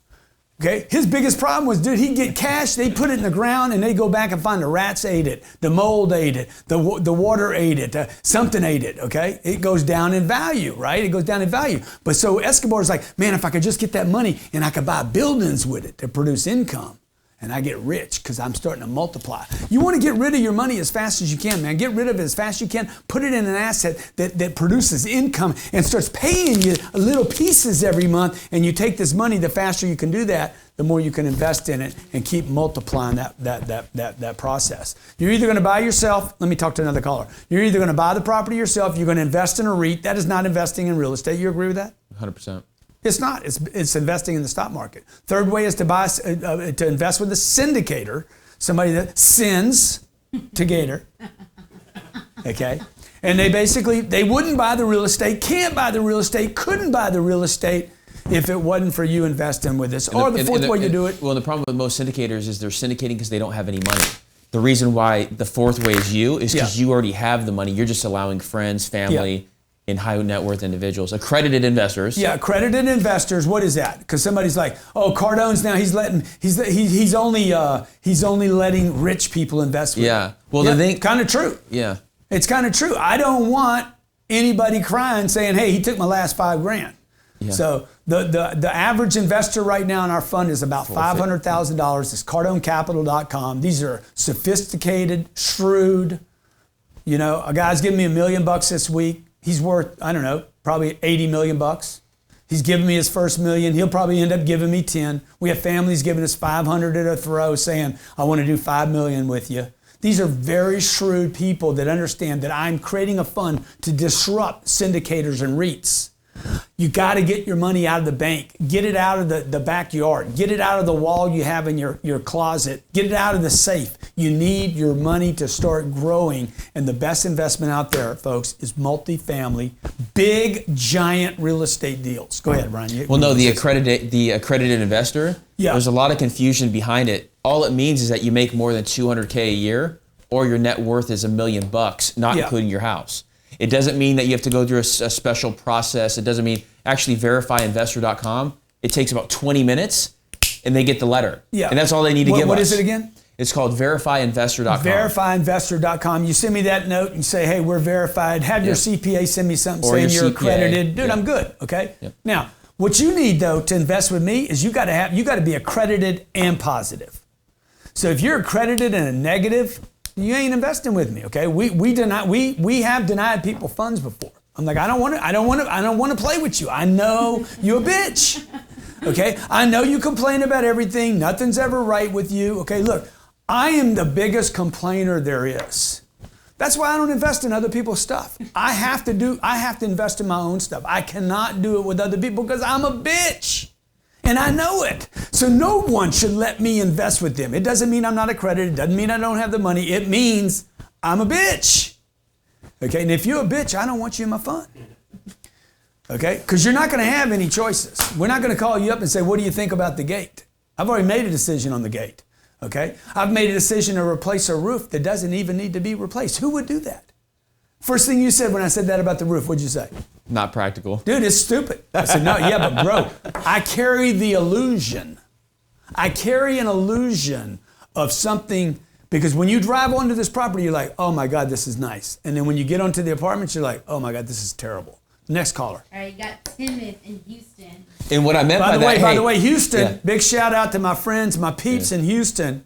Speaker 1: Okay? His biggest problem was, dude, he'd get cash, they'd put it in the ground, and they'd go back and find the rats ate it, the mold ate it, the water ate it, something ate it, okay? It goes down in value, right? It goes down in value. But so Escobar's like, man, if I could just get that money and I could buy buildings with it to produce income, and I get rich because I'm starting to multiply. You want to get rid of your money as fast as you can, man. Get rid of it as fast as you can. Put it in an asset that produces income and starts paying you little pieces every month. And you take this money, the faster you can do that, the more you can invest in it and keep multiplying that process. You're either going to buy yourself, let me talk to another caller. You're either going to buy the property yourself, you're going to invest in a REIT. That is not investing in real estate. You agree with that?
Speaker 5: 100%.
Speaker 1: It's not. It's investing in the stock market. Third way is to invest with a syndicator, somebody that sends to Gator. Okay? And they wouldn't buy the real estate, can't buy the real estate, couldn't buy the real estate if it wasn't for you investing with this. Or the fourth way you do it.
Speaker 5: Well, the problem with most syndicators is they're syndicating because they don't have any money. The reason why the fourth way is you is because you already have the money. You're just allowing friends, family, and high net worth individuals, accredited investors. Yeah, accredited investors. What is that? Because somebody's like, oh, Cardone's now he's only letting rich people invest with him. Yeah. Well, the thing
Speaker 1: kind of true.
Speaker 5: Yeah.
Speaker 1: It's kind of true. I don't want anybody crying saying, hey, he took my last $5,000. Yeah. So the average investor right now in our fund is about $500,000. It's CardoneCapital.com. These are sophisticated, shrewd. You know, a guy's giving me $1 million this week. He's worth, I don't know, probably $80 million. He's giving me his first $1 million. He'll probably end up giving me 10. We have families giving us 500 at a throw saying, I want to do 5 million with you. These are very shrewd people that understand that I'm creating a fund to disrupt syndicators and REITs. You got to get your money out of the bank. Get it out of the backyard. Get it out of the wall you have in your closet. Get it out of the safe. You need your money to start growing. And the best investment out there, folks, is multifamily, big, giant real estate deals. Go ahead, Ryan.
Speaker 5: Well, no, the accredited investor, there's a lot of confusion behind it. All it means is that you make more than $200K a year or your net worth is $1 million, not including your house. It doesn't mean that you have to go through a special process. It doesn't mean actually verifyinvestor.com. It takes about 20 minutes and they get the letter. Yeah. And that's all they need to give us. What is it again? It's called verifyinvestor.com. Verifyinvestor.com. You send me that note and say, hey, we're verified. Have your CPA send me something saying you're accredited. Dude, I'm good. Okay? Yep. Now, what you need though to invest with me is you got to be accredited and positive. So if you're accredited and a negative, you ain't investing with me, okay? We have denied people funds before. I'm like, I don't want to play with you. I know you're a bitch. Okay? I know you complain about everything. Nothing's ever right with you. Okay, look, I am the biggest complainer there is. That's why I don't invest in other people's stuff. I have to invest in my own stuff. I cannot do it with other people because I'm a bitch. And I know it. So no one should let me invest with them. It doesn't mean I'm not accredited. It doesn't mean I don't have the money. It means I'm a bitch. Okay, and if you're a bitch, I don't want you in my fund. Okay, because you're not going to have any choices. We're not going to call you up and say, what do you think about the gate? I've already made a decision on the gate. Okay, I've made a decision to replace a roof that doesn't even need to be replaced. Who would do that? First thing you said when I said that about the roof, what'd you say? Not practical.
Speaker 1: Dude, it's stupid. I said, no, yeah, but bro, I carry the illusion. I carry an illusion of something, because when you drive onto this property, you're like, oh my God, this is nice. And then when you get onto the apartments, you're like, oh my God, this is terrible. Next caller.
Speaker 3: All right, you got Timothy in Houston.
Speaker 5: And what I meant by that,
Speaker 1: by the way, Houston, big shout out to my friends, my peeps in Houston.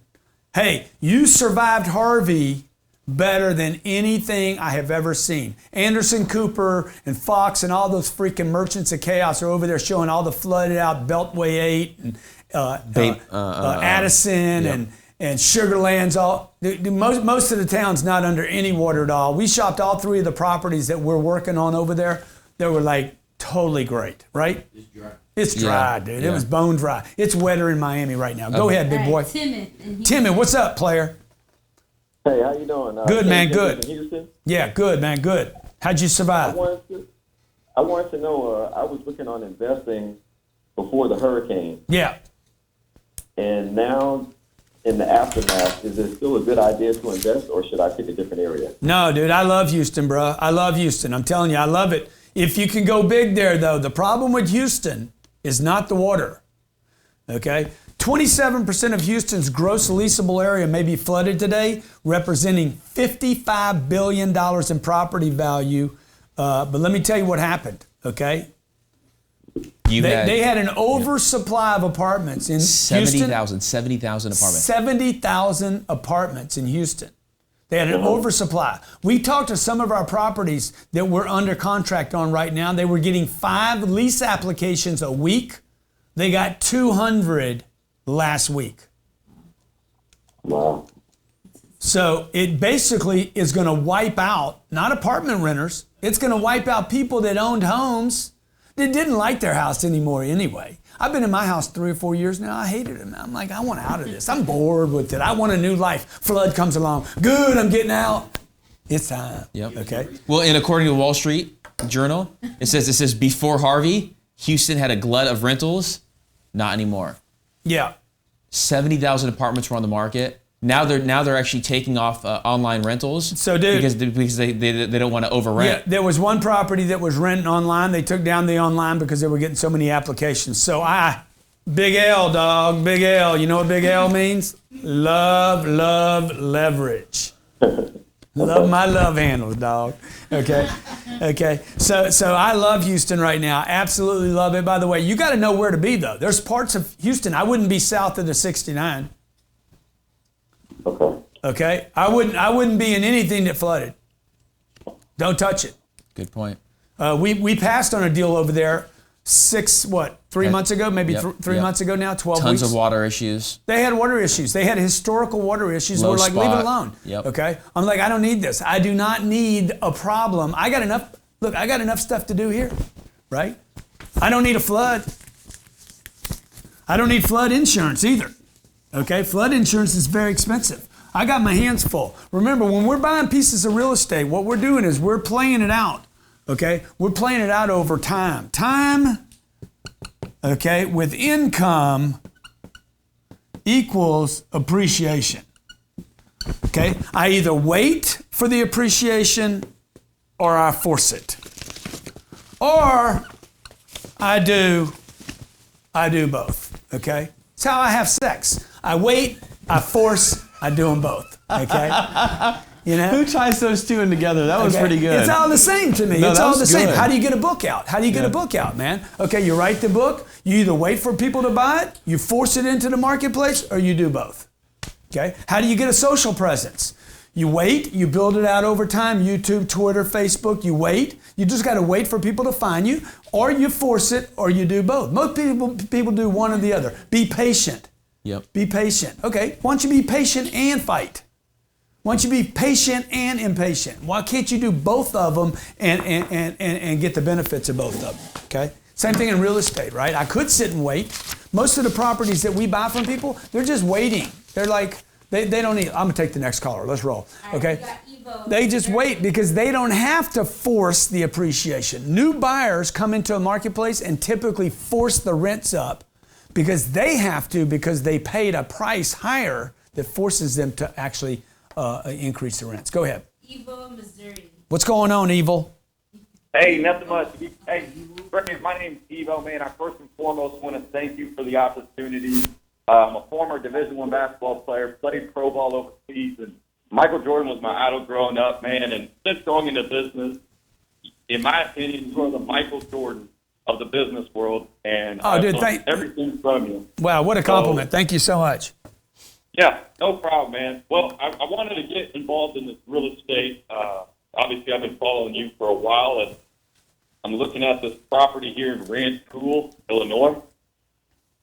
Speaker 1: Hey, you survived Harvey better than anything I have ever seen. Anderson Cooper and Fox and all those freaking merchants of chaos are over there showing all the flooded out Beltway 8 and Addison and Sugarlands. Most of the town's not under any water at all. We shopped all 3 of the properties that we're working on over there. They were like totally great, right? It's dry. It's dry, dude. It was bone dry. It's wetter in Miami right now. Go ahead, big boy. Timmy, what's up, player?
Speaker 7: Hey, how you doing?
Speaker 1: Good, man, good.
Speaker 7: In Houston?
Speaker 1: Yeah, good, man, good. How'd you survive?
Speaker 7: I wanted to know, I was looking on investing before the hurricane.
Speaker 1: Yeah.
Speaker 7: And now, in the aftermath, is it still a good idea to invest, or should I pick a different area?
Speaker 1: No, dude, I love Houston, bro. I love Houston. I'm telling you, I love it. If you can go big there, though, the problem with Houston is not the water, okay? 27% of Houston's gross leasable area may be flooded today, representing $55 billion in property value. But let me tell you what happened, okay? They had an oversupply of apartments in Houston.
Speaker 5: 70,000 apartments.
Speaker 1: 70,000 apartments in Houston. They had an oversupply. We talked to some of our properties that we're under contract on right now. They were getting 5 lease applications a week. They got 200 last week.
Speaker 7: Wow.
Speaker 1: So it basically is going to wipe out, not apartment renters, it's going to wipe out people that owned homes that didn't like their house anymore anyway. I've been in my house 3 or 4 years now. I hated it. I'm like, I want out of this. I'm bored with it. I want a new life. Flood comes along. Good, I'm getting out. It's time.
Speaker 5: Yep.
Speaker 1: Okay.
Speaker 5: Well, and according to Wall Street Journal, it says before Harvey, Houston had a glut of rentals. Not anymore.
Speaker 1: Yeah.
Speaker 5: 70,000 apartments were on the market. Now they're actually taking off online rentals.
Speaker 1: So, dude,
Speaker 5: because they don't want to over rent.
Speaker 1: Yeah, there was one property that was renting online. They took down the online because they were getting so many applications. So big L, dog, big L. You know what big L means? Love, leverage. Love my love handles, dog. Okay. So I love Houston right now. Absolutely love it. By the way, you got to know where to be though. There's parts of Houston I wouldn't be south of the 69. Okay. I wouldn't be in anything that flooded. Don't touch it.
Speaker 5: Good point.
Speaker 1: We passed on a deal over there 3 months ago, maybe 3 months ago now, 12 weeks.
Speaker 5: Tons of water issues.
Speaker 1: They had water issues. They had historical water issues. We're like, leave it alone.
Speaker 5: Yep.
Speaker 1: Okay. I'm like, I don't need this. I do not need a problem. I got enough stuff to do here, right? I don't need a flood. I don't need flood insurance either. Okay. Flood insurance is very expensive. I got my hands full. Remember, when we're buying pieces of real estate, what we're doing is we're playing it out. Okay, we're playing it out over time. Time, okay, with income equals appreciation. Okay, I either wait for the appreciation or I force it. Or I do both. Okay, it's how I have sex. I wait, I force, I do them both. Okay. You know?
Speaker 8: Who ties those two in together? That was pretty good.
Speaker 1: It's all the same to me.
Speaker 8: No,
Speaker 1: it's
Speaker 8: that
Speaker 1: all
Speaker 8: was
Speaker 1: the same.
Speaker 8: good.
Speaker 1: How do you get a book out? How do you get a book out, man? Okay, you write the book. You either wait for people to buy it, you force it into the marketplace, or you do both. Okay? How do you get a social presence? You wait, you build it out over time. YouTube, Twitter, Facebook, you wait. You just got to wait for people to find you, or you force it, or you do both. Most people do one or the other. Be patient.
Speaker 5: Yep.
Speaker 1: Be patient. Okay, why don't you be patient and fight? Why don't you be patient and impatient? Why can't you do both of them and get the benefits of both of them? Okay? Same thing in real estate, right? I could sit and wait. Most of the properties that we buy from people, they're just waiting. They're like, they don't need, I'm gonna take the next caller. Let's roll. Okay? They just wait because they don't have to force the appreciation. New buyers come into a marketplace and typically force the rents up because they have to, because they paid a price higher that forces them to actually increase the rents. Go ahead.
Speaker 3: Evil, Missouri.
Speaker 1: What's going on, Evil?
Speaker 9: Hey, nothing much. Hey, Brittany, my name's Evo, man. I first and foremost want to thank you for the opportunity. I'm a former Division I basketball player, played pro ball overseas, and Michael Jordan was my idol growing up, man. And since going into business, in my opinion, you are the Michael Jordan of the business world. And
Speaker 1: oh, dude,
Speaker 9: everything from you.
Speaker 1: Wow, what a compliment. Thank you so much.
Speaker 9: Yeah, no problem, man. Well, I wanted to get involved in this real estate. Obviously, I've been following you for a while, and I'm looking at this property here in Ranch Pool, Illinois,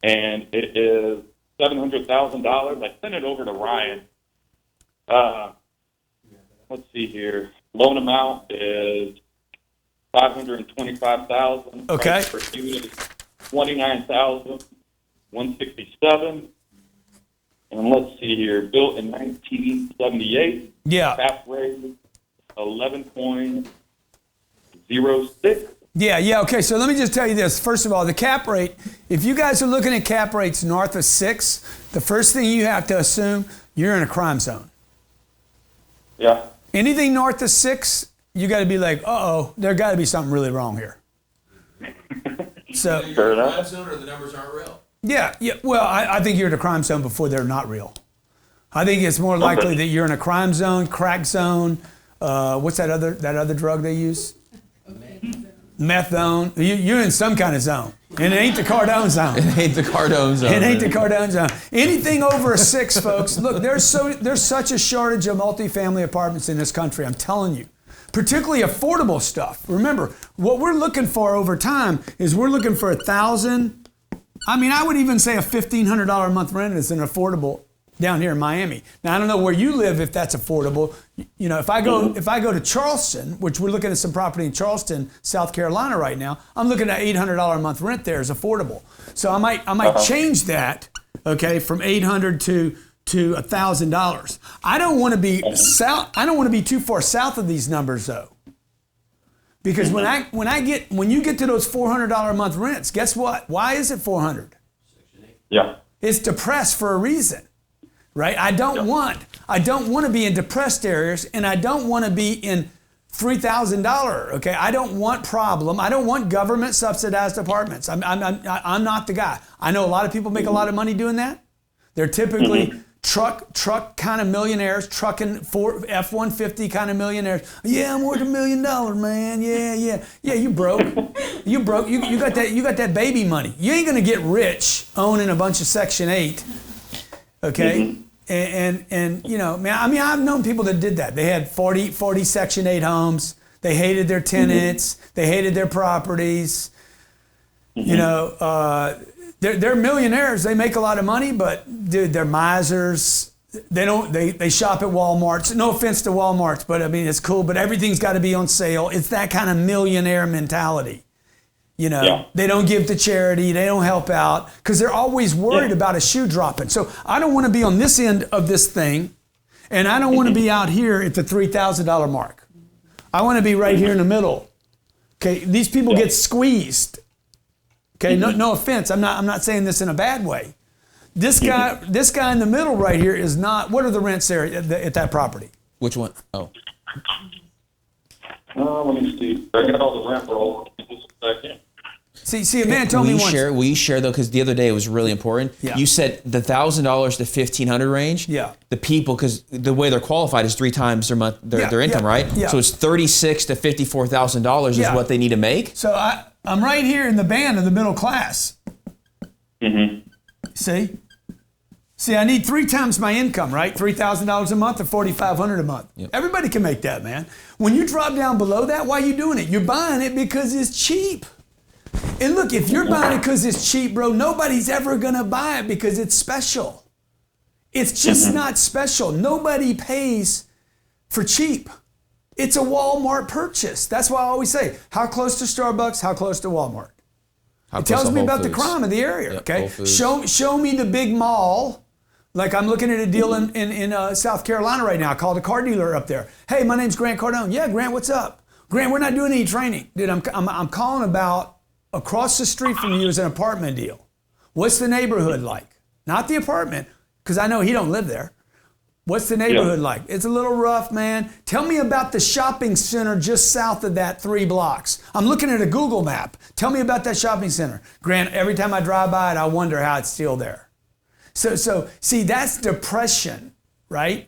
Speaker 9: and it is $700,000. I sent it over to Ryan. Let's see here. Loan amount is $525,000.
Speaker 1: Okay.
Speaker 9: Price per unit is $29,167. And let's see here. Built in 1978.
Speaker 1: Yeah.
Speaker 9: Cap rate 11.06.
Speaker 1: Yeah. Okay, so let me just tell you this. First of all, the cap rate, if you guys are looking at cap rates north of 6, the first thing you have to assume, you're in a crime zone.
Speaker 9: Yeah.
Speaker 1: Anything north of 6, you got to be like, uh-oh, there got to be something really wrong here. So,
Speaker 9: Fair enough.
Speaker 5: Crime zone or the numbers aren't real?
Speaker 1: yeah. Well, I think you're in a crime zone before they're not real. I think it's more likely that you're in a crime zone, crack zone. What's that other drug they use? Meth zone. You're in some kind of zone. And it ain't the Cardone zone.
Speaker 5: It ain't the Cardone zone.
Speaker 1: It ain't the Cardone zone. Anything over a 6, folks. Look, there's such a shortage of multifamily apartments in this country. I'm telling you. Particularly affordable stuff. Remember, what we're looking for over time is we're looking for $1,000. I mean, I would even say a $1,500 a month rent is an affordable down here in Miami. Now, I don't know where you live if that's affordable. You know, if I go to Charleston, which we're looking at some property in Charleston, South Carolina right now, I'm looking at $800 a month rent there is affordable. So I might change that, okay, from $800 to $1,000. I don't want to be too far south of these numbers though. Because when you get to those $400 a month rents, guess what? Why is it $400?
Speaker 9: Yeah.
Speaker 1: It's depressed for a reason. Right? I don't want to be in depressed areas, and I don't want to be in $3,000. Okay, I don't want problem. I don't want government subsidized apartments. I'm not the guy. I know a lot of people make a lot of money doing that. They're typically truck kind of millionaires, trucking F-150 kind of millionaires. Yeah, I'm worth $1 million, man. Yeah. You broke. You got that baby money. You ain't gonna get rich owning a bunch of Section 8. Okay. And you know, man, I mean, I've known people that did that. They had 40 Section 8 homes. They hated their tenants. They hated their properties. You know, they're millionaires. They make a lot of money, but dude, they're misers. They shop at Walmart's. No offense to Walmart's, but I mean, it's cool, but everything's got to be on sale. It's that kind of millionaire mentality. You know, They don't give to charity. They don't help out because they're always worried about a shoe dropping. So I don't want to be on this end of this thing, and I don't want to be out here at the $3,000 mark. I want to be right here in the middle. Okay, these people get squeezed. Okay, no offense. I'm not saying this in a bad way. This guy in the middle right here is not. What are the rents there at that property?
Speaker 5: Which one? Oh.
Speaker 9: Let me see. I got all the rent roll. Just a second.
Speaker 1: See, a man told me once.
Speaker 5: Will you share though? Because the other day it was really important.
Speaker 1: Yeah.
Speaker 5: You said the $1,000 to $1,500 range.
Speaker 1: Yeah.
Speaker 5: The people, because the way they're qualified is 3 times their income, right?
Speaker 1: Yeah.
Speaker 5: So it's $36,000 to $54,000 is what they need to make.
Speaker 1: So I'm right here in the band of the middle class. See, I need 3 times my income, right? $3,000 a month or $4,500 a month.
Speaker 5: Yep.
Speaker 1: Everybody can make that, man. When you drop down below that, why are you doing it? You're buying it because it's cheap. And look, if you're buying it because it's cheap, bro, nobody's ever going to buy it because it's special. It's just not special. Nobody pays for cheap. It's a Walmart purchase. That's why I always say, how close to Starbucks, how close to Walmart? It tells me about the crime of the area, okay? Show me the big mall. Like I'm looking at a deal in South Carolina right now. I called a car dealer up there. Hey, my name's Grant Cardone. Yeah, Grant, what's up? Grant, we're not doing any training. Dude, I'm calling about across the street from you is an apartment deal. What's the neighborhood like? Not the apartment, because I know he don't live there. What's the neighborhood like? It's a little rough, man. Tell me about the shopping center just south of that 3 blocks. I'm looking at a Google map. Tell me about that shopping center. Grant, every time I drive by it, I wonder how it's still there. So see, that's depression, right?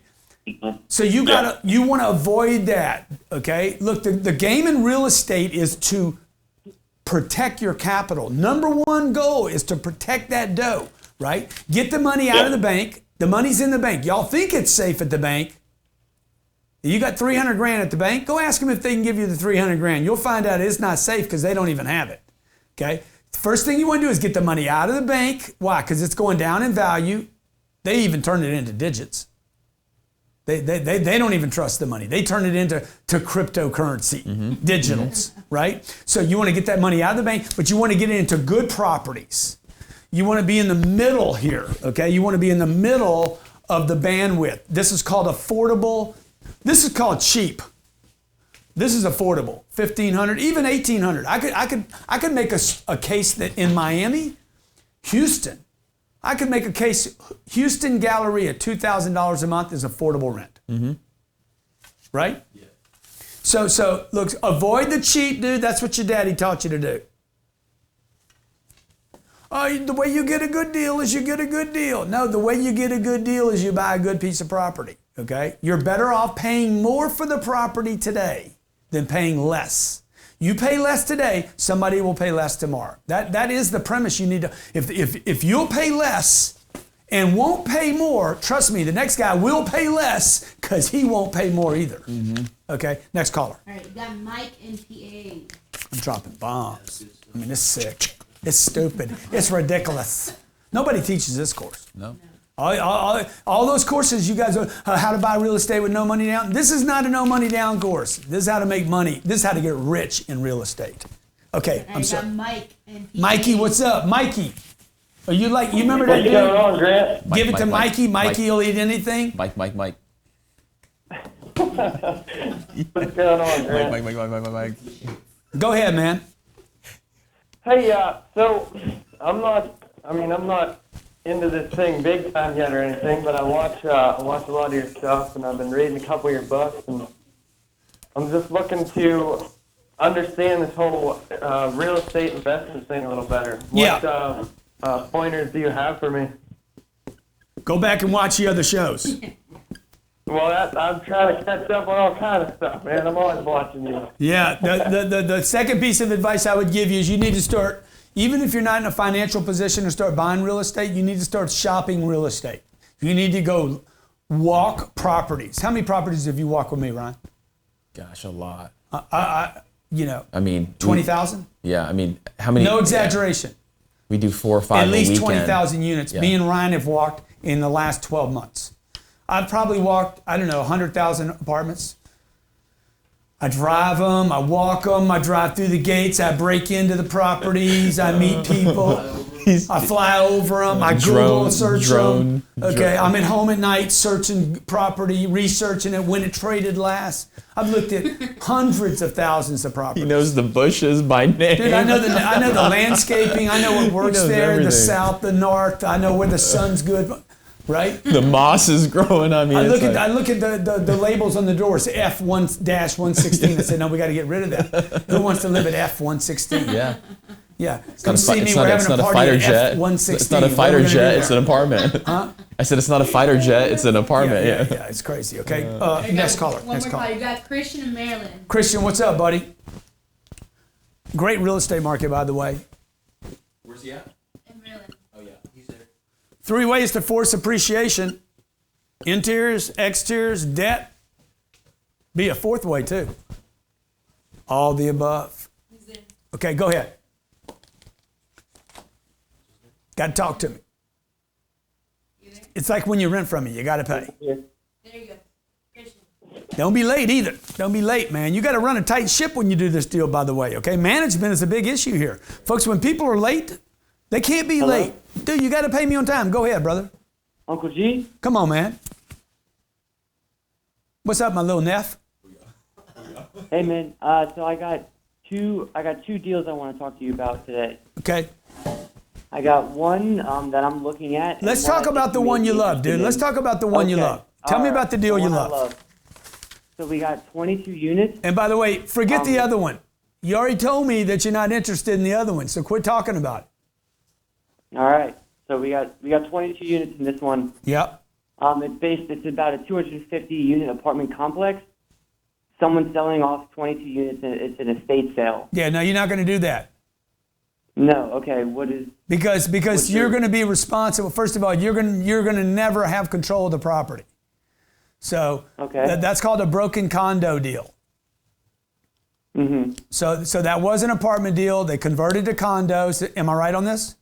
Speaker 1: So you want to avoid that, okay? Look, the game in real estate is to protect your capital. Number one goal is to protect that dough, right? Get the money out of the bank The money's in the bank. Y'all think it's safe at the bank. You got 300 grand at the bank, go ask them if they can give you the 300 grand. You'll find out it's not safe because they don't even have it. Okay? First thing you want to do is get the money out of the bank. Why? Because it's going down in value. They even turn it into digits. They don't even trust the money. They turn it into cryptocurrency, digitals, right? So you want to get that money out of the bank, but you want to get it into good properties. You want to be in the middle here, okay? You want to be in the middle of the bandwidth. This is called affordable. This is called cheap. This is affordable, $1,500, even $1,800. I could make a case that in Miami, Houston, I could make a case, Houston Galleria, $2,000 a month is affordable rent. Right? Yeah. So look, avoid the cheap, dude. That's what your daddy taught you to do. Oh, the way you get a good deal is you get a good deal. No, the way you get a good deal is you buy a good piece of property. Okay? You're better off paying more for the property today than paying less. You pay less today, somebody will pay less tomorrow. That is the premise you need to. If you'll pay less and won't pay more, trust me, the next guy will pay less because he won't pay more either. Okay, next caller.
Speaker 3: All right, you got Mike in PA.
Speaker 1: I'm dropping bombs. I mean, it's sick. It's stupid. It's ridiculous. Nobody teaches this course.
Speaker 5: No.
Speaker 1: All those courses you guys, how to buy real estate with no money down. This is not a no money down course. This is how to make money. This is how to get rich in real estate. Okay, I'm sorry.
Speaker 3: Mike and
Speaker 1: Mikey, what's up? Mikey, are you remember that
Speaker 7: What's going on, Grant?
Speaker 1: Give it to Mikey. Mikey will eat anything.
Speaker 5: Mike.
Speaker 7: What's going on, Grant?
Speaker 5: Mike.
Speaker 1: Go ahead, man.
Speaker 10: Hey, so I'm not into this thing big time yet or anything, but I watch a lot of your stuff, and I've been reading a couple of your books, and I'm just looking to understand this whole real estate investment thing a little better. What pointers do you have for me?
Speaker 1: Go back and watch the other shows.
Speaker 10: Well, I'm trying to catch up on all kind of stuff, man. I'm always watching you.
Speaker 1: Yeah, the second piece of advice I would give you is you need to start, even if you're not in a financial position to start buying real estate, you need to start shopping real estate. You need to go walk properties. How many properties have you walked with me, Ryan?
Speaker 5: Gosh, a lot.
Speaker 1: I mean,
Speaker 5: 20,000? Yeah, I mean, how many?
Speaker 1: No exaggeration.
Speaker 5: Yeah. We do 4 or 5
Speaker 1: At least
Speaker 5: a weekend.
Speaker 1: 20,000 units.
Speaker 5: Yeah.
Speaker 1: Me and Ryan have walked in the last 12 months. I've probably walked, 100,000 apartments. I drive them, I walk them, I drive through the gates, I break into the properties, I meet people, I fly over them, I Google search them. Okay, I'm at home at night searching property, researching it, when it traded last. I've looked at hundreds of thousands of properties.
Speaker 5: He knows the bushes by name.
Speaker 1: Dude, I know the landscaping, I know what works there, everything. The south, the north, I know where the sun's good. Right?
Speaker 5: The moss is growing. I mean,
Speaker 1: I look at the labels on the doors, F1-116. I said, no, we got to get rid of that. Who wants to live at F116?
Speaker 5: Yeah.
Speaker 1: Yeah. Come see me. We're having a party at F116.
Speaker 5: It's not a fighter jet. It's an apartment. Huh? I said it's not a fighter jet. It's an apartment.
Speaker 1: Yeah. It's crazy. Okay. Next caller.
Speaker 3: One more caller. You got Christian in Maryland.
Speaker 1: Christian, what's up, buddy? Great real estate market, by the way.
Speaker 5: Where's he at?
Speaker 1: 3 ways to force appreciation: interiors, exteriors, debt. Be a 4th way too. All the above. Okay, go ahead. Got to talk to me. It's like when you rent from me, you got to pay.
Speaker 3: There you go. Christian.
Speaker 1: Don't be late either. Don't be late, man. You got to run a tight ship when you do this deal, by the way, okay? Management is a big issue here. Folks, when people are late, they can't be late. Dude, you got to pay me on time. Go ahead, brother.
Speaker 10: Uncle G?
Speaker 1: Come on, man. What's up, my little Neff?
Speaker 10: Hey, man. So I got two deals I want to talk to you about today.
Speaker 1: Okay.
Speaker 10: I got one that I'm looking at.
Speaker 1: Let's talk about the one you love, dude. Let's talk about the one you love. Tell me about the deal you love.
Speaker 10: So we got 22 units.
Speaker 1: And by the way, forget the other one. You already told me that you're not interested in the other one, so quit talking about it.
Speaker 10: All right. So we got 22 units in this one.
Speaker 1: Yep.
Speaker 10: It's about a 250 unit apartment complex. Someone's selling off 22 units. It's an estate sale.
Speaker 1: Yeah. No, you're not going to do that.
Speaker 11: No. Okay. What is?
Speaker 1: Because you're going to be responsible. First of all, you're going to never have control of the property. So that's called a broken condo deal.
Speaker 11: Mm-hmm.
Speaker 1: So that was an apartment deal. They converted to condos. Am I right on this?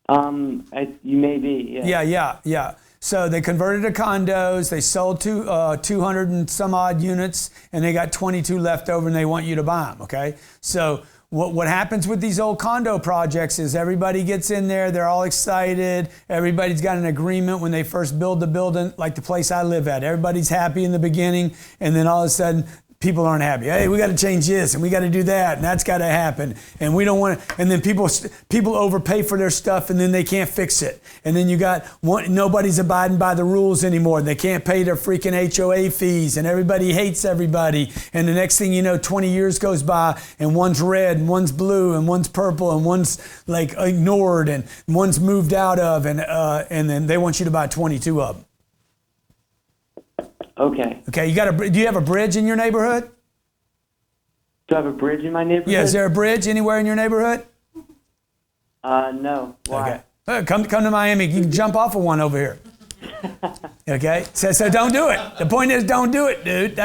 Speaker 11: You may be.
Speaker 1: Yeah. So they converted to condos. They sold 200 and some odd units, and they got 22 left over, and they want you to buy them. Okay. So what happens with these old condo projects is everybody gets in there. They're all excited. Everybody's got an agreement when they first build the building, like the place I live at. Everybody's happy in the beginning, and then all of a sudden, people aren't happy. Hey, we got to change this, and we got to do that, and that's got to happen. And we don't want to. And then people overpay for their stuff, and then they can't fix it. And then you got nobody's abiding by the rules anymore. They can't pay their freaking HOA fees, and everybody hates everybody. And the next thing you know, 20 years goes by, and one's red, and one's blue, and one's purple, and one's like ignored, and one's moved out of, and then they want you to buy 22 of them.
Speaker 11: Okay.
Speaker 1: Okay, do you have a bridge in your neighborhood?
Speaker 11: Do I have a bridge in my neighborhood?
Speaker 1: Yeah, is there a bridge anywhere in your neighborhood?
Speaker 11: No. Why?
Speaker 1: Okay. Come to Miami. You can jump off of one over here. Okay? So don't do it. The point is don't do it, dude.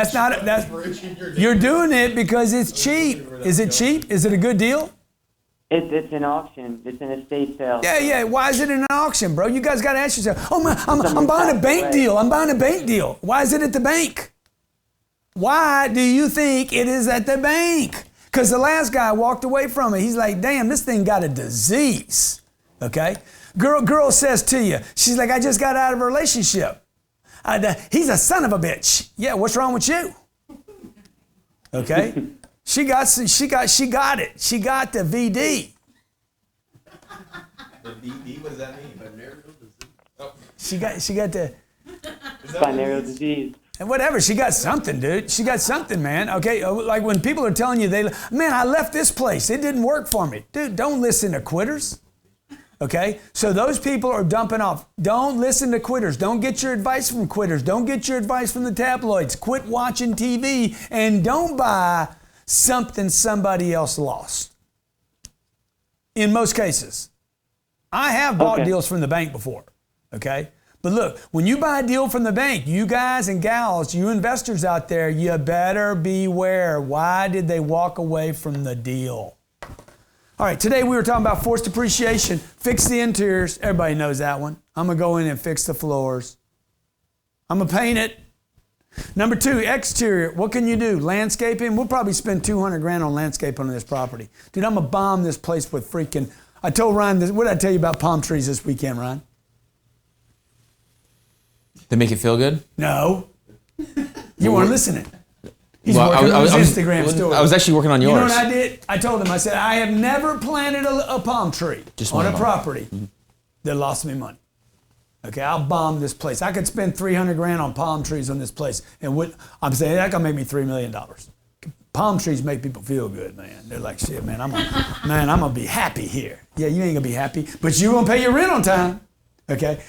Speaker 1: You're doing it because it's cheap. Is it cheap? Is it a good deal?
Speaker 11: It's an auction. It's an estate sale.
Speaker 1: Yeah. Why is it an auction, bro? You guys got to ask yourself, oh, man, I'm buying a bank deal. I'm buying a bank deal. Why is it at the bank? Why do you think it is at the bank? Because the last guy walked away from it. He's like, damn, this thing got a disease. Okay? Girl says to you, she's like, I just got out of a relationship. He's a son of a bitch. Yeah, what's wrong with you? Okay? She got it. She got the VD.
Speaker 8: The VD, what does that mean?
Speaker 1: She got the
Speaker 11: venereal disease.
Speaker 1: And whatever, she got something, dude. She got something, man. Okay, like when people are telling you, man, I left this place. It didn't work for me. Dude, don't listen to quitters. Okay, so those people are dumping off. Don't listen to quitters. Don't get your advice from quitters. Don't get your advice from the tabloids. Quit watching TV and don't buy something somebody else lost. In most cases. I have bought deals from the bank before, okay? But look, when you buy a deal from the bank, you guys and gals, you investors out there, you better beware. Why did they walk away from the deal? All right, today we were talking about forced depreciation. Fix the interiors. Everybody knows that one. I'm going to go in and fix the floors. I'm going to paint it. Number 2, exterior. What can you do? Landscaping. We'll probably spend $200,000 on landscaping on this property. Dude, I'm going to bomb this place with freaking... I told Ryan this. What did I tell you about palm trees this weekend, Ryan?
Speaker 5: They make it feel good?
Speaker 1: No. You weren't listening. He's working on his Instagram story.
Speaker 5: I was actually working on yours.
Speaker 1: You know what I did? I told him, I said, I have never planted a palm tree on a property that lost me money. Okay, I'll bomb this place. I could spend $300,000 on palm trees on this place. And I'm saying that can make me $3 million. Palm trees make people feel good, man. They're like, shit, man, I'm gonna be happy here. Yeah, you ain't gonna be happy, but you gonna pay your rent on time. Okay?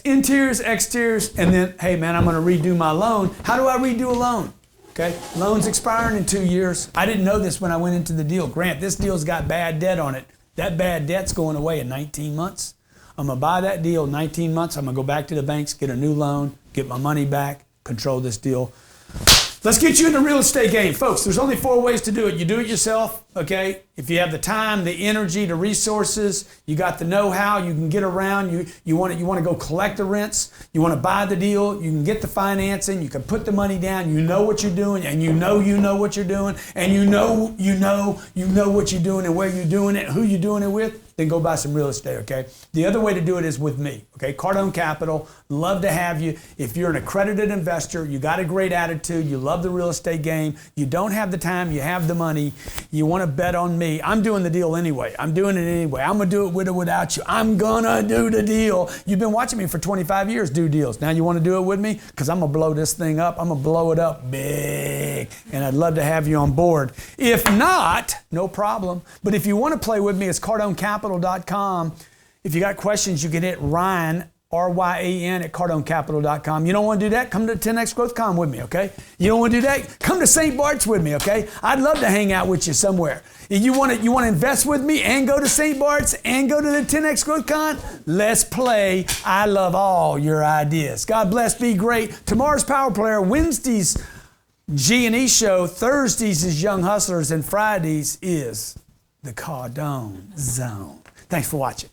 Speaker 1: Interiors, exteriors, and then, hey, man, I'm gonna redo my loan. How do I redo a loan? Okay, loan's expiring in 2 years. I didn't know this when I went into the deal. Grant, this deal's got bad debt on it. That bad debt's going away in 19 months. I'm gonna buy that deal in 19 months. I'm gonna go back to the banks, get a new loan, get my money back, control this deal. Let's get you in the real estate game. Folks, there's only 4 ways to do it. You do it yourself, okay? If you have the time, the energy, the resources, you got the know-how, you can get around, you want to go collect the rents, you want to buy the deal, you can get the financing, you can put the money down, you know what you're doing, and you know what you're doing, and you know what you're doing and where you're doing it, who you're doing it with, then go buy some real estate, okay? The other way to do it is with me, okay? Cardone Capital, love to have you. If you're an accredited investor, you got a great attitude, you love the real estate game, you don't have the time, you have the money, you want to bet on me, I'm doing the deal anyway. I'm doing it anyway. I'm going to do it with or without you. I'm going to do the deal. You've been watching me for 25 years do deals. Now you want to do it with me? Because I'm going to blow this thing up. I'm going to blow it up big. And I'd love to have you on board. If not, no problem. But if you want to play with me, it's CardoneCapital.com. If you got questions, you can hit Ryan, RYAN at CardoneCapital.com. You don't want to do that? Come to 10X GrowthCon with me, okay? You don't want to do that? Come to St. Bart's with me, okay? I'd love to hang out with you somewhere. If you want to invest with me and go to St. Bart's and go to the 10X GrowthCon? Let's play. I love all your ideas. God bless. Be great. Tomorrow's Power Player. Wednesdays, G&E show. Thursdays is Young Hustlers. And Fridays is the Cardone Zone. Thanks for watching.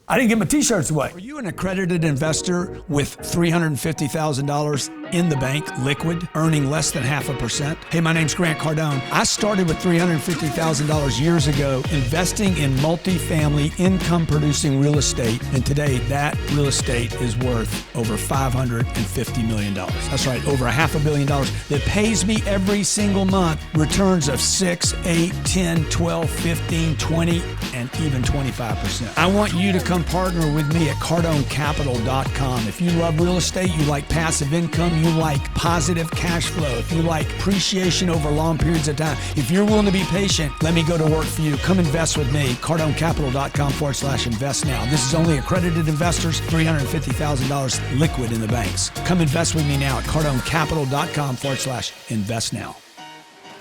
Speaker 1: I didn't give my t-shirts away. Are you an accredited investor with $350,000 in the bank, liquid, earning less than 0.5%? Hey, my name's Grant Cardone. I started with $350,000 years ago investing in multifamily income-producing real estate, and today that real estate is worth over $550 million. That's right, over $500 million that pays me every single month returns of 6, 8, 10, 12, 15, 20, and even 25%. I want you to come partner with me at CardoneCapital.com. If you love real estate, you like passive income, you like positive cash flow, if you like appreciation over long periods of time, if you're willing to be patient, let me go to work for you. Come invest with me. CardoneCapital.com/invest now. This is only accredited investors, $350,000 liquid in the banks. Come invest with me now at CardoneCapital.com/invest now.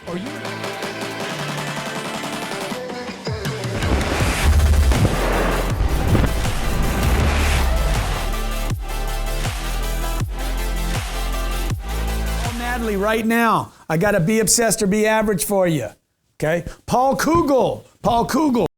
Speaker 1: Are you? Right now, I got a Be Obsessed or Be Average for you. Okay? Paul Kugel.